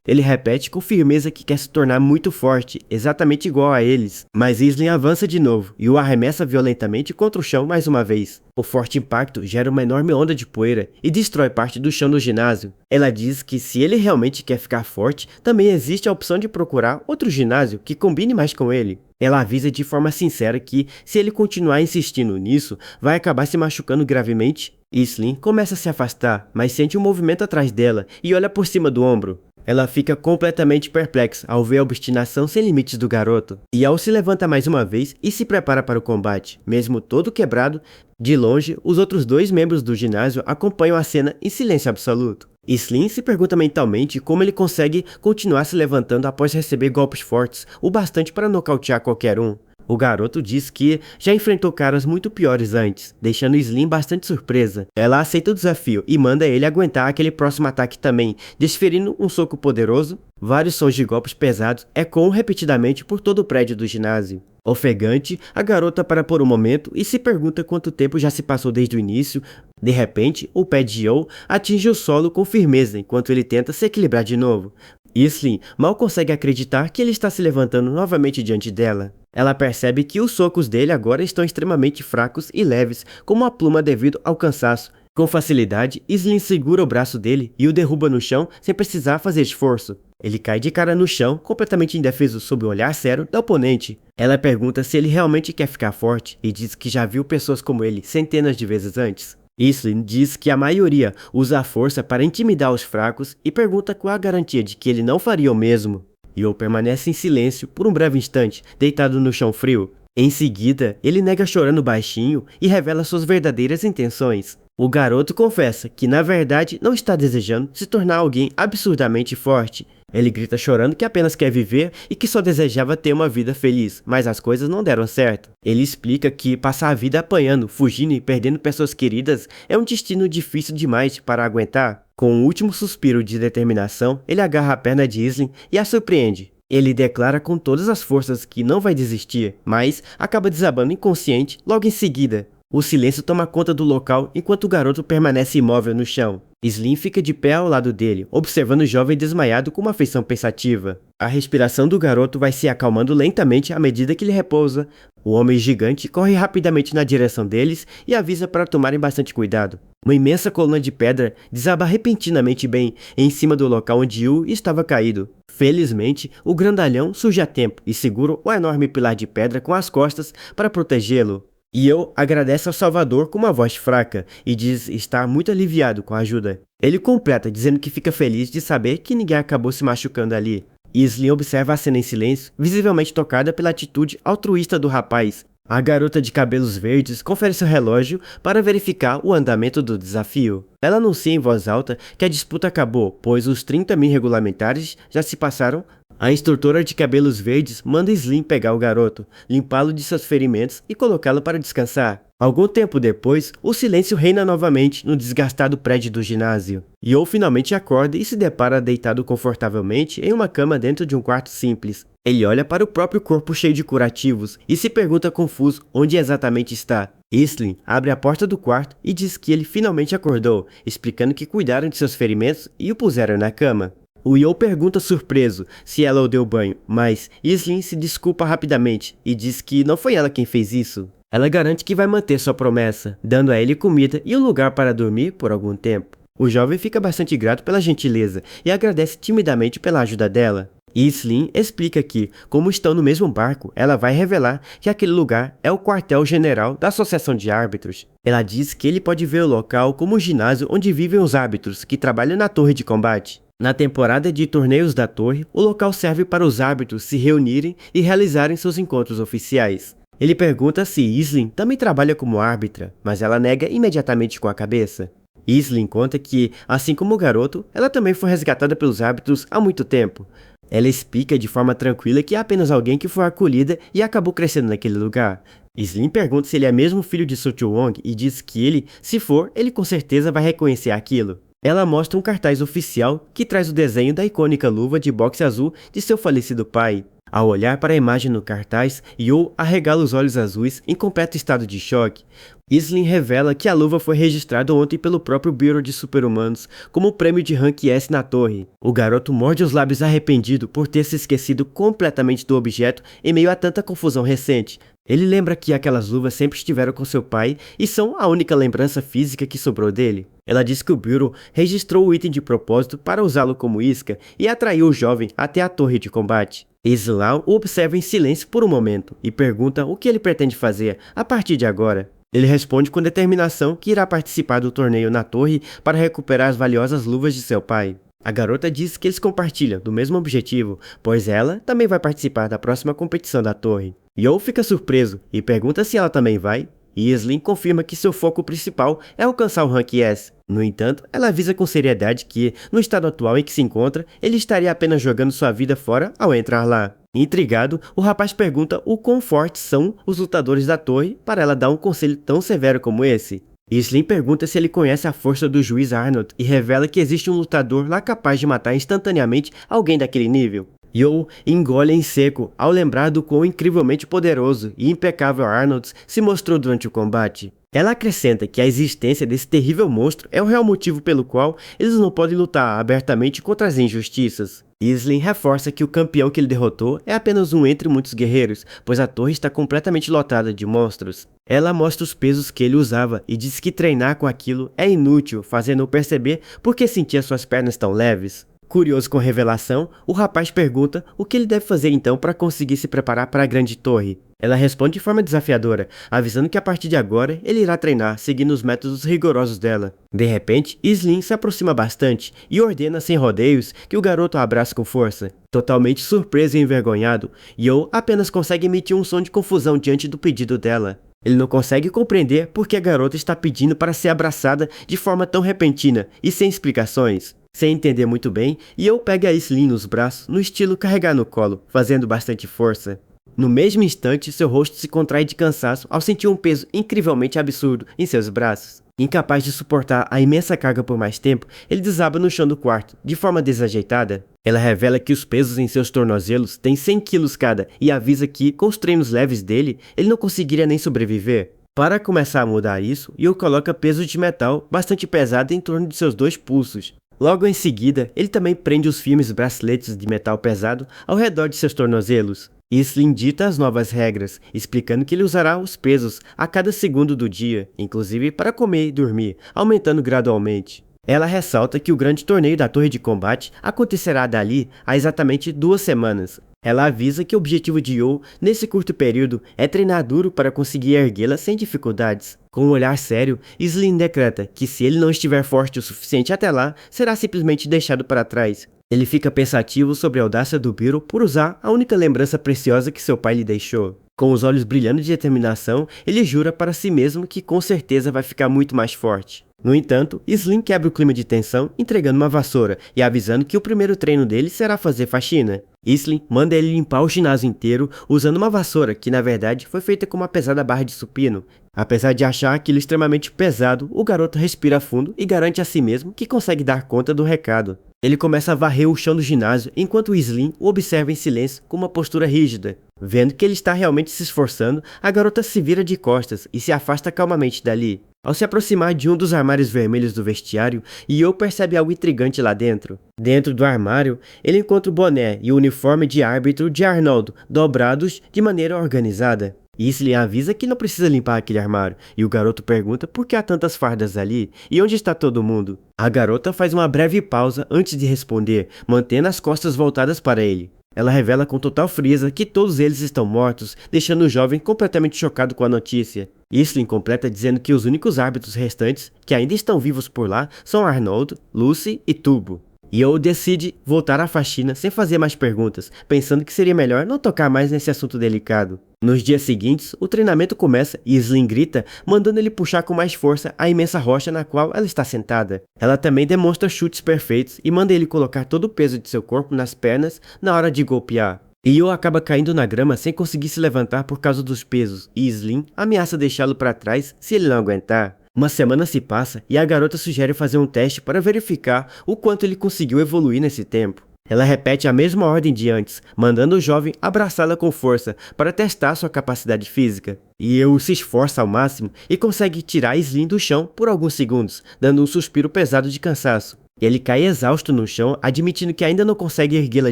Ele repete com firmeza que quer se tornar muito forte, exatamente igual a eles. Mas Islin avança de novo e o arremessa violentamente contra o chão mais uma vez. O forte impacto gera uma enorme onda de poeira e destrói parte do chão do ginásio. Ela diz que se ele realmente quer ficar forte, também existe a opção de procurar outro ginásio que combine mais com ele. Ela avisa de forma sincera que, se ele continuar insistindo nisso, vai acabar se machucando gravemente. Islin começa a se afastar, mas sente um movimento atrás dela e olha por cima do ombro. Ela fica completamente perplexa ao ver a obstinação sem limites do garoto. Yao se levanta mais uma vez e se prepara para o combate. Mesmo todo quebrado, de longe, os outros dois membros do ginásio acompanham a cena em silêncio absoluto. Islin se pergunta mentalmente como ele consegue continuar se levantando após receber golpes fortes, o bastante para nocautear qualquer um. O garoto diz que já enfrentou caras muito piores antes, deixando Islin bastante surpresa. Ela aceita o desafio e manda ele aguentar aquele próximo ataque também, desferindo um soco poderoso. Vários sons de golpes pesados ecoam repetidamente por todo o prédio do ginásio. Ofegante, a garota para por um momento e se pergunta quanto tempo já se passou desde o início. De repente, o pé de Yo atinge o solo com firmeza enquanto ele tenta se equilibrar de novo. Islin mal consegue acreditar que ele está se levantando novamente diante dela. Ela percebe que os socos dele agora estão extremamente fracos e leves, como a pluma devido ao cansaço. Com facilidade, Islin segura o braço dele e o derruba no chão sem precisar fazer esforço. Ele cai de cara no chão, completamente indefeso sob o olhar sério da oponente. Ela pergunta se ele realmente quer ficar forte e diz que já viu pessoas como ele centenas de vezes antes. Islin diz que a maioria usa a força para intimidar os fracos e pergunta qual a garantia de que ele não faria o mesmo. Yo permanece em silêncio por um breve instante, deitado no chão frio. Em seguida, ele nega chorando baixinho e revela suas verdadeiras intenções. O garoto confessa que, na verdade, não está desejando se tornar alguém absurdamente forte. Ele grita chorando que apenas quer viver e que só desejava ter uma vida feliz, mas as coisas não deram certo. Ele explica que passar a vida apanhando, fugindo e perdendo pessoas queridas é um destino difícil demais para aguentar. Com um último suspiro de determinação, ele agarra a perna de Islin e a surpreende. Ele declara com todas as forças que não vai desistir, mas acaba desabando inconsciente logo em seguida. O silêncio toma conta do local enquanto o garoto permanece imóvel no chão. Islin fica de pé ao lado dele, observando o jovem desmaiado com uma feição pensativa. A respiração do garoto vai se acalmando lentamente à medida que ele repousa. O homem gigante corre rapidamente na direção deles e avisa para tomarem bastante cuidado. Uma imensa coluna de pedra desaba repentinamente bem em cima do local onde Yu estava caído. Felizmente, o grandalhão surge a tempo e segura o enorme pilar de pedra com as costas para protegê-lo. Yo agradece ao Salvador com uma voz fraca e diz estar muito aliviado com a ajuda. Ele completa dizendo que fica feliz de saber que ninguém acabou se machucando ali. Islin observa a cena em silêncio, visivelmente tocada pela atitude altruísta do rapaz. A garota de cabelos verdes confere seu relógio para verificar o andamento do desafio. Ela anuncia em voz alta que a disputa acabou, pois os 30.000 regulamentares já se passaram. A instrutora de cabelos verdes manda Islin pegar o garoto, limpá-lo de seus ferimentos e colocá-lo para descansar. Algum tempo depois, o silêncio reina novamente no desgastado prédio do ginásio. Yo finalmente acorda e se depara deitado confortavelmente em uma cama dentro de um quarto simples. Ele olha para o próprio corpo cheio de curativos e se pergunta confuso onde exatamente está. Islin abre a porta do quarto e diz que ele finalmente acordou, explicando que cuidaram de seus ferimentos e o puseram na cama. O Yo pergunta surpreso se ela o deu banho, mas Islin se desculpa rapidamente e diz que não foi ela quem fez isso. Ela garante que vai manter sua promessa, dando a ele comida e um lugar para dormir por algum tempo. O jovem fica bastante grato pela gentileza e agradece timidamente pela ajuda dela. Islin explica que, como estão no mesmo barco, ela vai revelar que aquele lugar é o quartel-general da Associação de Árbitros. Ela diz que ele pode ver o local como o ginásio onde vivem os árbitros que trabalham na torre de combate. Na temporada de torneios da torre, o local serve para os árbitros se reunirem e realizarem seus encontros oficiais. Ele pergunta se Islin também trabalha como árbitra, mas ela nega imediatamente com a cabeça. Islin conta que, assim como o garoto, ela também foi resgatada pelos árbitros há muito tempo. Ela explica de forma tranquila que é apenas alguém que foi acolhida e acabou crescendo naquele lugar. Islin pergunta se ele é mesmo filho de Seo Wong e diz que ele, se for, ele com certeza vai reconhecer aquilo. Ela mostra um cartaz oficial que traz o desenho da icônica luva de boxe azul de seu falecido pai. Ao olhar para a imagem no cartaz, Yo arregala os olhos azuis em completo estado de choque. Islin revela que a luva foi registrada ontem pelo próprio Bureau de Super-Humanos como prêmio de Rank S na torre. O garoto morde os lábios arrependido por ter se esquecido completamente do objeto em meio a tanta confusão recente. Ele lembra que aquelas luvas sempre estiveram com seu pai e são a única lembrança física que sobrou dele. Ela diz que o Bureau registrou o item de propósito para usá-lo como isca e atraiu o jovem até a torre de combate. Islau o observa em silêncio por um momento e pergunta o que ele pretende fazer a partir de agora. Ele responde com determinação que irá participar do torneio na torre para recuperar as valiosas luvas de seu pai. A garota diz que eles compartilham do mesmo objetivo, pois ela também vai participar da próxima competição da torre. Yo fica surpreso e pergunta se ela também vai. Islin confirma que seu foco principal é alcançar o Rank S. No entanto, ela avisa com seriedade que, no estado atual em que se encontra, ele estaria apenas jogando sua vida fora ao entrar lá. Intrigado, o rapaz pergunta o quão fortes são os lutadores da torre para ela dar um conselho tão severo como esse. Islin pergunta se ele conhece a força do juiz Arnold e revela que existe um lutador lá capaz de matar instantaneamente alguém daquele nível. Yo engole em seco ao lembrar do quão incrivelmente poderoso e impecável Arnold se mostrou durante o combate. Ela acrescenta que a existência desse terrível monstro é o real motivo pelo qual eles não podem lutar abertamente contra as injustiças. Islin reforça que o campeão que ele derrotou é apenas um entre muitos guerreiros, pois a torre está completamente lotada de monstros. Ela mostra os pesos que ele usava e diz que treinar com aquilo é inútil, fazendo-o perceber por que sentia suas pernas tão leves. Curioso com a revelação, o rapaz pergunta o que ele deve fazer então para conseguir se preparar para a grande torre. Ela responde de forma desafiadora, avisando que a partir de agora ele irá treinar, seguindo os métodos rigorosos dela. De repente, Islin se aproxima bastante e ordena sem rodeios que o garoto a abrace com força. Totalmente surpreso e envergonhado, Yo apenas consegue emitir um som de confusão diante do pedido dela. Ele não consegue compreender por que a garota está pedindo para ser abraçada de forma tão repentina e sem explicações. Sem entender muito bem, Yo pega Islin nos braços no estilo carregar no colo, fazendo bastante força. No mesmo instante, seu rosto se contrai de cansaço ao sentir um peso incrivelmente absurdo em seus braços. Incapaz de suportar a imensa carga por mais tempo, ele desaba no chão do quarto, de forma desajeitada. Ela revela que os pesos em seus tornozelos têm 100 quilos cada e avisa que, com os treinos leves dele, ele não conseguiria nem sobreviver. Para começar a mudar isso, Yo coloca peso de metal bastante pesado em torno de seus 2 pulsos. Logo em seguida, ele também prende os firmes braceletes de metal pesado ao redor de seus tornozelos. Islin dita as novas regras, explicando que ele usará os pesos a cada segundo do dia, inclusive para comer e dormir, aumentando gradualmente. Ela ressalta que o grande torneio da Torre de Combate acontecerá dali a exatamente 2 semanas. Ela avisa que o objetivo de Yo, nesse curto período, é treinar duro para conseguir erguê-la sem dificuldades. Com um olhar sério, Islin decreta que se ele não estiver forte o suficiente até lá, será simplesmente deixado para trás. Ele fica pensativo sobre a audácia do Bureau por usar a única lembrança preciosa que seu pai lhe deixou. Com os olhos brilhando de determinação, ele jura para si mesmo que com certeza vai ficar muito mais forte. No entanto, Islin quebra o clima de tensão entregando uma vassoura e avisando que o primeiro treino dele será fazer faxina. Islin manda ele limpar o ginásio inteiro usando uma vassoura que na verdade foi feita com uma pesada barra de supino. Apesar de achar aquilo extremamente pesado, o garoto respira fundo e garante a si mesmo que consegue dar conta do recado. Ele começa a varrer o chão do ginásio enquanto Islin o observa em silêncio com uma postura rígida. Vendo que ele está realmente se esforçando, a garota se vira de costas e se afasta calmamente dali. Ao se aproximar de um dos armários vermelhos do vestiário, Yo percebe algo intrigante lá dentro. Dentro do armário, ele encontra o boné e o uniforme de árbitro de Arnold, dobrados de maneira organizada. Islin avisa que não precisa limpar aquele armário, e o garoto pergunta por que há tantas fardas ali, e onde está todo mundo. A garota faz uma breve pausa antes de responder, mantendo as costas voltadas para ele. Ela revela com total frieza que todos eles estão mortos, deixando o jovem completamente chocado com a notícia. Islin completa dizendo que os únicos árbitros restantes que ainda estão vivos por lá são Arnold, Lucy e Tubo. E Eu decide voltar à faxina sem fazer mais perguntas, pensando que seria melhor não tocar mais nesse assunto delicado. Nos dias seguintes, o treinamento começa e Slim grita, mandando ele puxar com mais força a imensa rocha na qual ela está sentada. Ela também demonstra chutes perfeitos e manda ele colocar todo o peso de seu corpo nas pernas na hora de golpear. Yo acaba caindo na grama sem conseguir se levantar por causa dos pesos, e Slim ameaça deixá-lo para trás se ele não aguentar. Uma semana se passa e a garota sugere fazer um teste para verificar o quanto ele conseguiu evoluir nesse tempo. Ela repete a mesma ordem de antes, mandando o jovem abraçá-la com força para testar sua capacidade física. E Yo se esforça ao máximo e consegue tirar Slim do chão por alguns segundos, dando um suspiro pesado de cansaço. Ele cai exausto no chão, admitindo que ainda não consegue erguê-la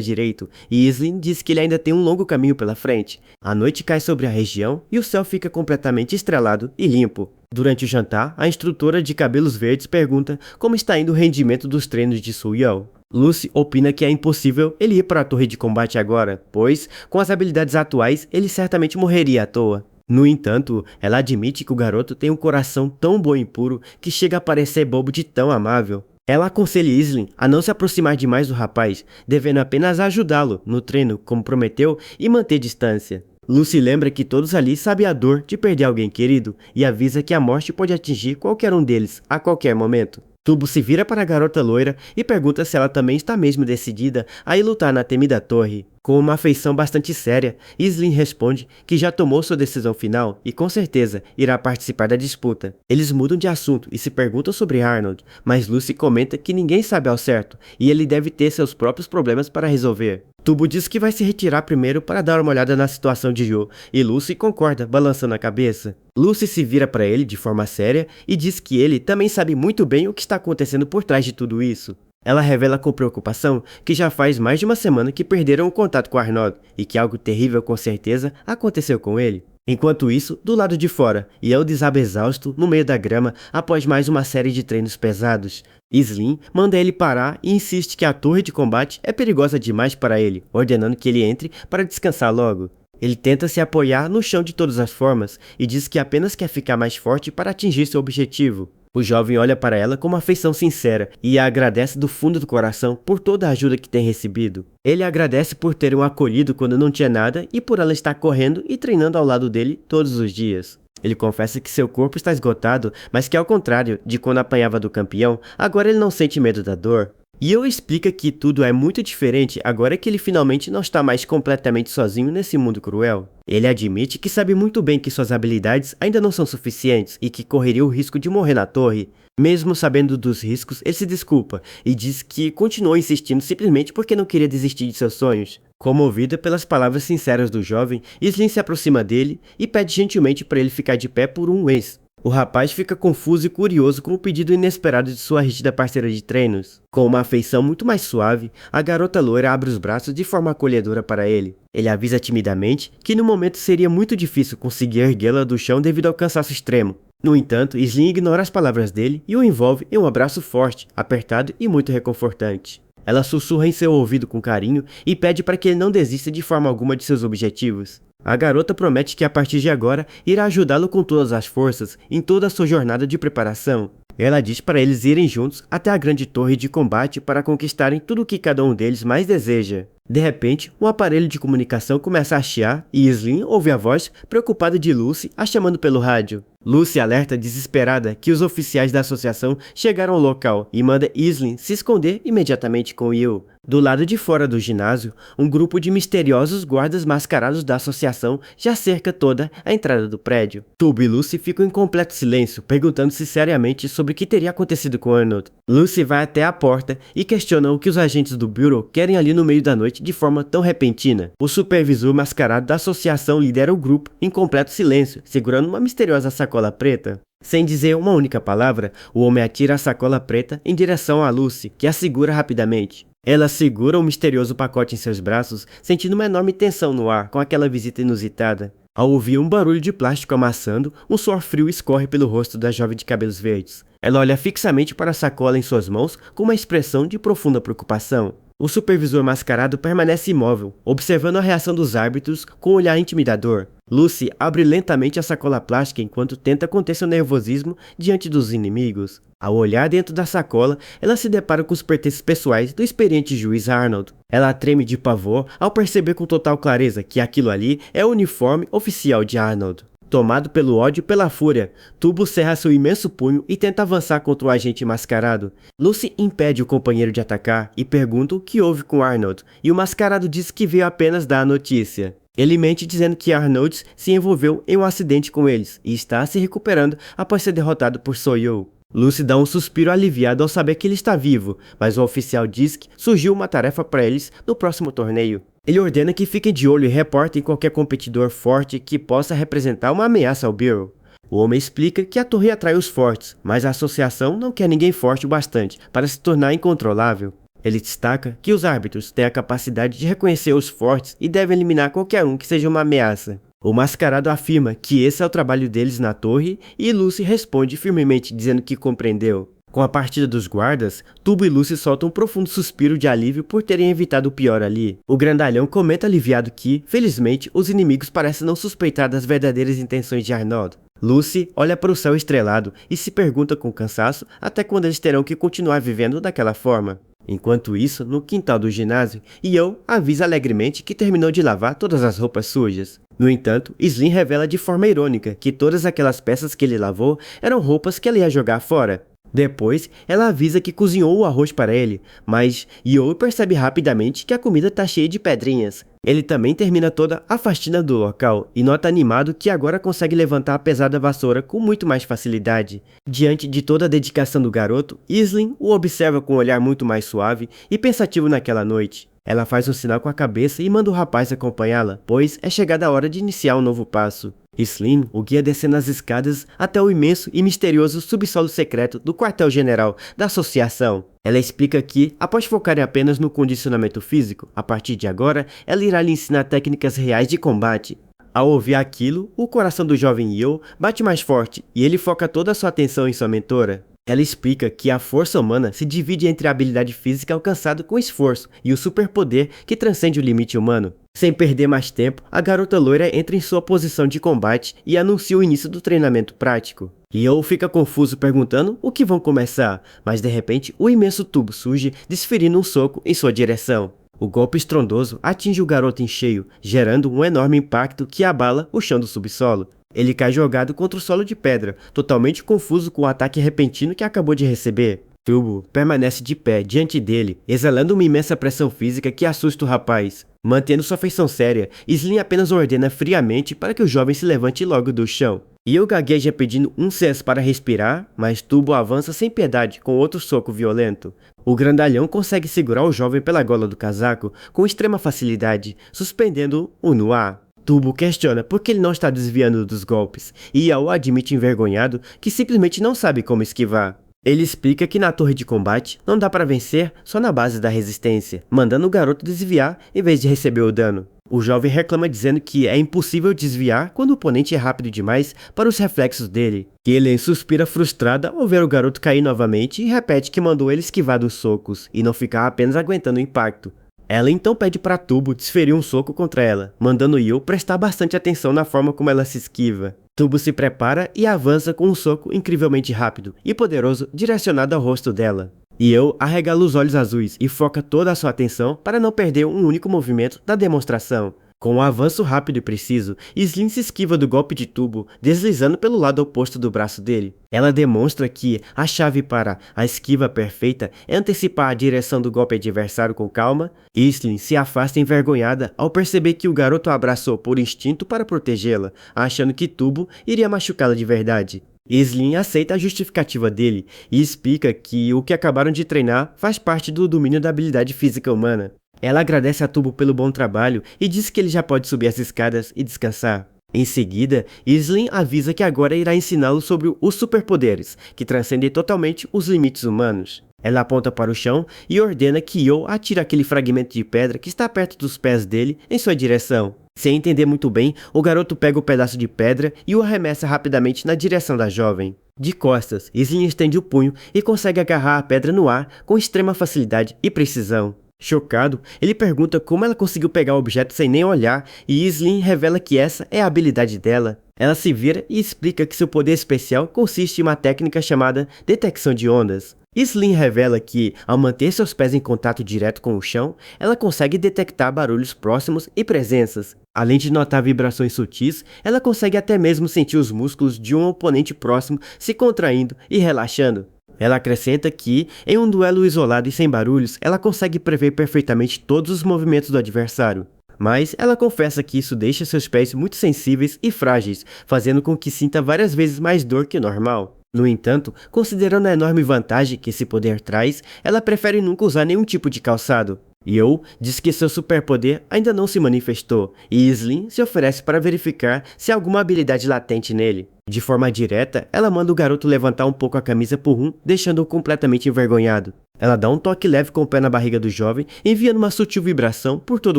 direito, e Slim diz que ele ainda tem um longo caminho pela frente. A noite cai sobre a região e o céu fica completamente estrelado e limpo. Durante o jantar, a instrutora de cabelos verdes pergunta como está indo o rendimento dos treinos de Soo-yeon. Lucy opina que é impossível ele ir para a torre de combate agora, pois, com as habilidades atuais, ele certamente morreria à toa. No entanto, ela admite que o garoto tem um coração tão bom e puro que chega a parecer bobo de tão amável. Ela aconselha Slim a não se aproximar demais do rapaz, devendo apenas ajudá-lo no treino como prometeu e manter distância. Lucy lembra que todos ali sabem a dor de perder alguém querido e avisa que a morte pode atingir qualquer um deles a qualquer momento. Tubo se vira para a garota loira e pergunta se ela também está mesmo decidida a ir lutar na temida torre. Com uma afeição bastante séria, Slim responde que já tomou sua decisão final e com certeza irá participar da disputa. Eles mudam de assunto e se perguntam sobre Arnold, mas Lucy comenta que ninguém sabe ao certo e ele deve ter seus próprios problemas para resolver. Tubo diz que vai se retirar primeiro para dar uma olhada na situação de Yo, e Lucy concorda, balançando a cabeça. Lucy se vira para ele de forma séria e diz que ele também sabe muito bem o que está acontecendo por trás de tudo isso. Ela revela com preocupação que já faz mais de uma semana que perderam o contato com Arnold e que algo terrível com certeza aconteceu com ele. Enquanto isso, do lado de fora, Yo desaba exausto no meio da grama após mais uma série de treinos pesados. Slim manda ele parar e insiste que a torre de combate é perigosa demais para ele, ordenando que ele entre para descansar logo. Ele tenta se apoiar no chão de todas as formas e diz que apenas quer ficar mais forte para atingir seu objetivo. O jovem olha para ela com uma afeição sincera e a agradece do fundo do coração por toda a ajuda que tem recebido. Ele agradece por ter o acolhido quando não tinha nada e por ela estar correndo e treinando ao lado dele todos os dias. Ele confessa que seu corpo está esgotado, mas que ao contrário de quando apanhava do campeão, agora ele não sente medo da dor. Yo explica que tudo é muito diferente agora que ele finalmente não está mais completamente sozinho nesse mundo cruel. Ele admite que sabe muito bem que suas habilidades ainda não são suficientes e que correria o risco de morrer na torre. Mesmo sabendo dos riscos, ele se desculpa e diz que continuou insistindo simplesmente porque não queria desistir de seus sonhos. Comovida pelas palavras sinceras do jovem, Slim se aproxima dele e pede gentilmente para ele ficar de pé por um mês. O rapaz fica confuso e curioso com o pedido inesperado de sua rígida parceira de treinos. Com uma afeição muito mais suave, a garota loira abre os braços de forma acolhedora para ele. Ele avisa timidamente que no momento seria muito difícil conseguir erguê-la do chão devido ao cansaço extremo. No entanto, Slim ignora as palavras dele e o envolve em um abraço forte, apertado e muito reconfortante. Ela sussurra em seu ouvido com carinho e pede para que ele não desista de forma alguma de seus objetivos. A garota promete que a partir de agora irá ajudá-lo com todas as forças em toda a sua jornada de preparação. Ela diz para eles irem juntos até a grande torre de combate para conquistarem tudo o que cada um deles mais deseja. De repente, um aparelho de comunicação começa a chiar e Slim ouve a voz preocupada de Lucy a chamando pelo rádio. Lucy alerta desesperada que os oficiais da associação chegaram ao local e manda Slim se esconder imediatamente com Yo. Do lado de fora do ginásio, um grupo de misteriosos guardas mascarados da associação já cerca toda a entrada do prédio. Tubo e Lucy ficam em completo silêncio, perguntando-se seriamente sobre o que teria acontecido com Arnold. Lucy vai até a porta e questiona o que os agentes do Bureau querem ali no meio da noite de forma tão repentina. O supervisor mascarado da associação lidera o grupo em completo silêncio, segurando uma misteriosa sacola preta. Sem dizer uma única palavra, o homem atira a sacola preta em direção a Lucy, que a segura rapidamente. Ela segura o misterioso pacote em seus braços, sentindo uma enorme tensão no ar com aquela visita inusitada. Ao ouvir um barulho de plástico amassando, um suor frio escorre pelo rosto da jovem de cabelos verdes. Ela olha fixamente para a sacola em suas mãos com uma expressão de profunda preocupação. O supervisor mascarado permanece imóvel, observando a reação dos árbitros com um olhar intimidador. Lucy abre lentamente a sacola plástica enquanto tenta conter seu nervosismo diante dos inimigos. Ao olhar dentro da sacola, ela se depara com os pertences pessoais do experiente juiz Arnold. Ela treme de pavor ao perceber com total clareza que aquilo ali é o uniforme oficial de Arnold. Tomado pelo ódio e pela fúria, Tubo cerra seu imenso punho e tenta avançar contra o agente mascarado. Lucy impede o companheiro de atacar e pergunta o que houve com Arnold, e o mascarado diz que veio apenas dar a notícia. Ele mente dizendo que Arnold se envolveu em um acidente com eles e está se recuperando após ser derrotado por Soyo. Lucy dá um suspiro aliviado ao saber que ele está vivo, mas o oficial diz que surgiu uma tarefa para eles no próximo torneio. Ele ordena que fiquem de olho e reportem qualquer competidor forte que possa representar uma ameaça ao Bureau. O homem explica que a torre atrai os fortes, mas a associação não quer ninguém forte o bastante para se tornar incontrolável. Ele destaca que os árbitros têm a capacidade de reconhecer os fortes e devem eliminar qualquer um que seja uma ameaça. O mascarado afirma que esse é o trabalho deles na torre e Lucy responde firmemente dizendo que compreendeu. Com a partida dos guardas, Tubo e Lucy soltam um profundo suspiro de alívio por terem evitado o pior ali. O grandalhão comenta aliviado que, felizmente, os inimigos parecem não suspeitar das verdadeiras intenções de Arnold. Lucy olha para o céu estrelado e se pergunta com cansaço até quando eles terão que continuar vivendo daquela forma. Enquanto isso, no quintal do ginásio, Yo avisa alegremente que terminou de lavar todas as roupas sujas. No entanto, Slim revela de forma irônica que todas aquelas peças que ele lavou eram roupas que ela ia jogar fora. Depois, ela avisa que cozinhou o arroz para ele, mas Yo percebe rapidamente que a comida está cheia de pedrinhas. Ele também termina toda a faxina do local e nota animado que agora consegue levantar a pesada vassoura com muito mais facilidade. Diante de toda a dedicação do garoto, Slim o observa com um olhar muito mais suave e pensativo naquela noite. Ela faz um sinal com a cabeça e manda o rapaz acompanhá-la, pois é chegada a hora de iniciar um novo passo. Slim o guia descendo as escadas até o imenso e misterioso subsolo secreto do quartel-general da associação. Ela explica que, após focarem apenas no condicionamento físico, a partir de agora, ela irá lhe ensinar técnicas reais de combate. Ao ouvir aquilo, o coração do jovem Yo bate mais forte e ele foca toda a sua atenção em sua mentora. Ela explica que a força humana se divide entre a habilidade física alcançada com esforço e o superpoder que transcende o limite humano. Sem perder mais tempo, a garota loira entra em sua posição de combate e anuncia o início do treinamento prático. Yo fica confuso perguntando o que vão começar, mas de repente o imenso tubo surge, desferindo um soco em sua direção. O golpe estrondoso atinge o garoto em cheio, gerando um enorme impacto que abala o chão do subsolo. Ele cai jogado contra o solo de pedra, totalmente confuso com o ataque repentino que acabou de receber. Tubo permanece de pé diante dele, exalando uma imensa pressão física que assusta o rapaz. Mantendo sua feição séria, Slim apenas ordena friamente para que o jovem se levante logo do chão. Yo gagueja pedindo um senso para respirar, mas Tubo avança sem piedade com outro soco violento. O grandalhão consegue segurar o jovem pela gola do casaco com extrema facilidade, suspendendo-o no ar. Tubo questiona por que ele não está desviando dos golpes, e Yao admite envergonhado que simplesmente não sabe como esquivar. Ele explica que na torre de combate não dá para vencer só na base da resistência, mandando o garoto desviar em vez de receber o dano. O jovem reclama dizendo que é impossível desviar quando o oponente é rápido demais para os reflexos dele. Kellen suspira frustrada ao ver o garoto cair novamente e repete que mandou ele esquivar dos socos e não ficar apenas aguentando o impacto. Ela então pede para Tubo desferir um soco contra ela, mandando Yo prestar bastante atenção na forma como ela se esquiva. Tubo se prepara e avança com um soco incrivelmente rápido e poderoso direcionado ao rosto dela. Yo arregala os olhos azuis e foca toda a sua atenção para não perder um único movimento da demonstração. Com um avanço rápido e preciso, Slim se esquiva do golpe de Tubo, deslizando pelo lado oposto do braço dele. Ela demonstra que a chave para a esquiva perfeita é antecipar a direção do golpe adversário com calma. Slim se afasta envergonhada ao perceber que o garoto a abraçou por instinto para protegê-la, achando que Tubo iria machucá-la de verdade. Slim aceita a justificativa dele e explica que o que acabaram de treinar faz parte do domínio da habilidade física humana. Ela agradece a Tubo pelo bom trabalho e diz que ele já pode subir as escadas e descansar. Em seguida, Slim avisa que agora irá ensiná-lo sobre os superpoderes, que transcendem totalmente os limites humanos. Ela aponta para o chão e ordena que Yo atire aquele fragmento de pedra que está perto dos pés dele em sua direção. Sem entender muito bem, o garoto pega o pedaço de pedra e o arremessa rapidamente na direção da jovem. De costas, Slim estende o punho e consegue agarrar a pedra no ar com extrema facilidade e precisão. Chocado, ele pergunta como ela conseguiu pegar o objeto sem nem olhar e Islin revela que essa é a habilidade dela. Ela se vira e explica que seu poder especial consiste em uma técnica chamada detecção de ondas. Islin revela que, ao manter seus pés em contato direto com o chão, ela consegue detectar barulhos próximos e presenças. Além de notar vibrações sutis, ela consegue até mesmo sentir os músculos de um oponente próximo se contraindo e relaxando. Ela acrescenta que, em um duelo isolado e sem barulhos, ela consegue prever perfeitamente todos os movimentos do adversário. Mas ela confessa que isso deixa seus pés muito sensíveis e frágeis, fazendo com que sinta várias vezes mais dor que o normal. No entanto, considerando a enorme vantagem que esse poder traz, ela prefere nunca usar nenhum tipo de calçado. Yo diz que seu superpoder ainda não se manifestou, e Islin se oferece para verificar se há alguma habilidade latente nele. De forma direta, ela manda o garoto levantar um pouco a camisa por deixando-o completamente envergonhado. Ela dá um toque leve com o pé na barriga do jovem, enviando uma sutil vibração por todo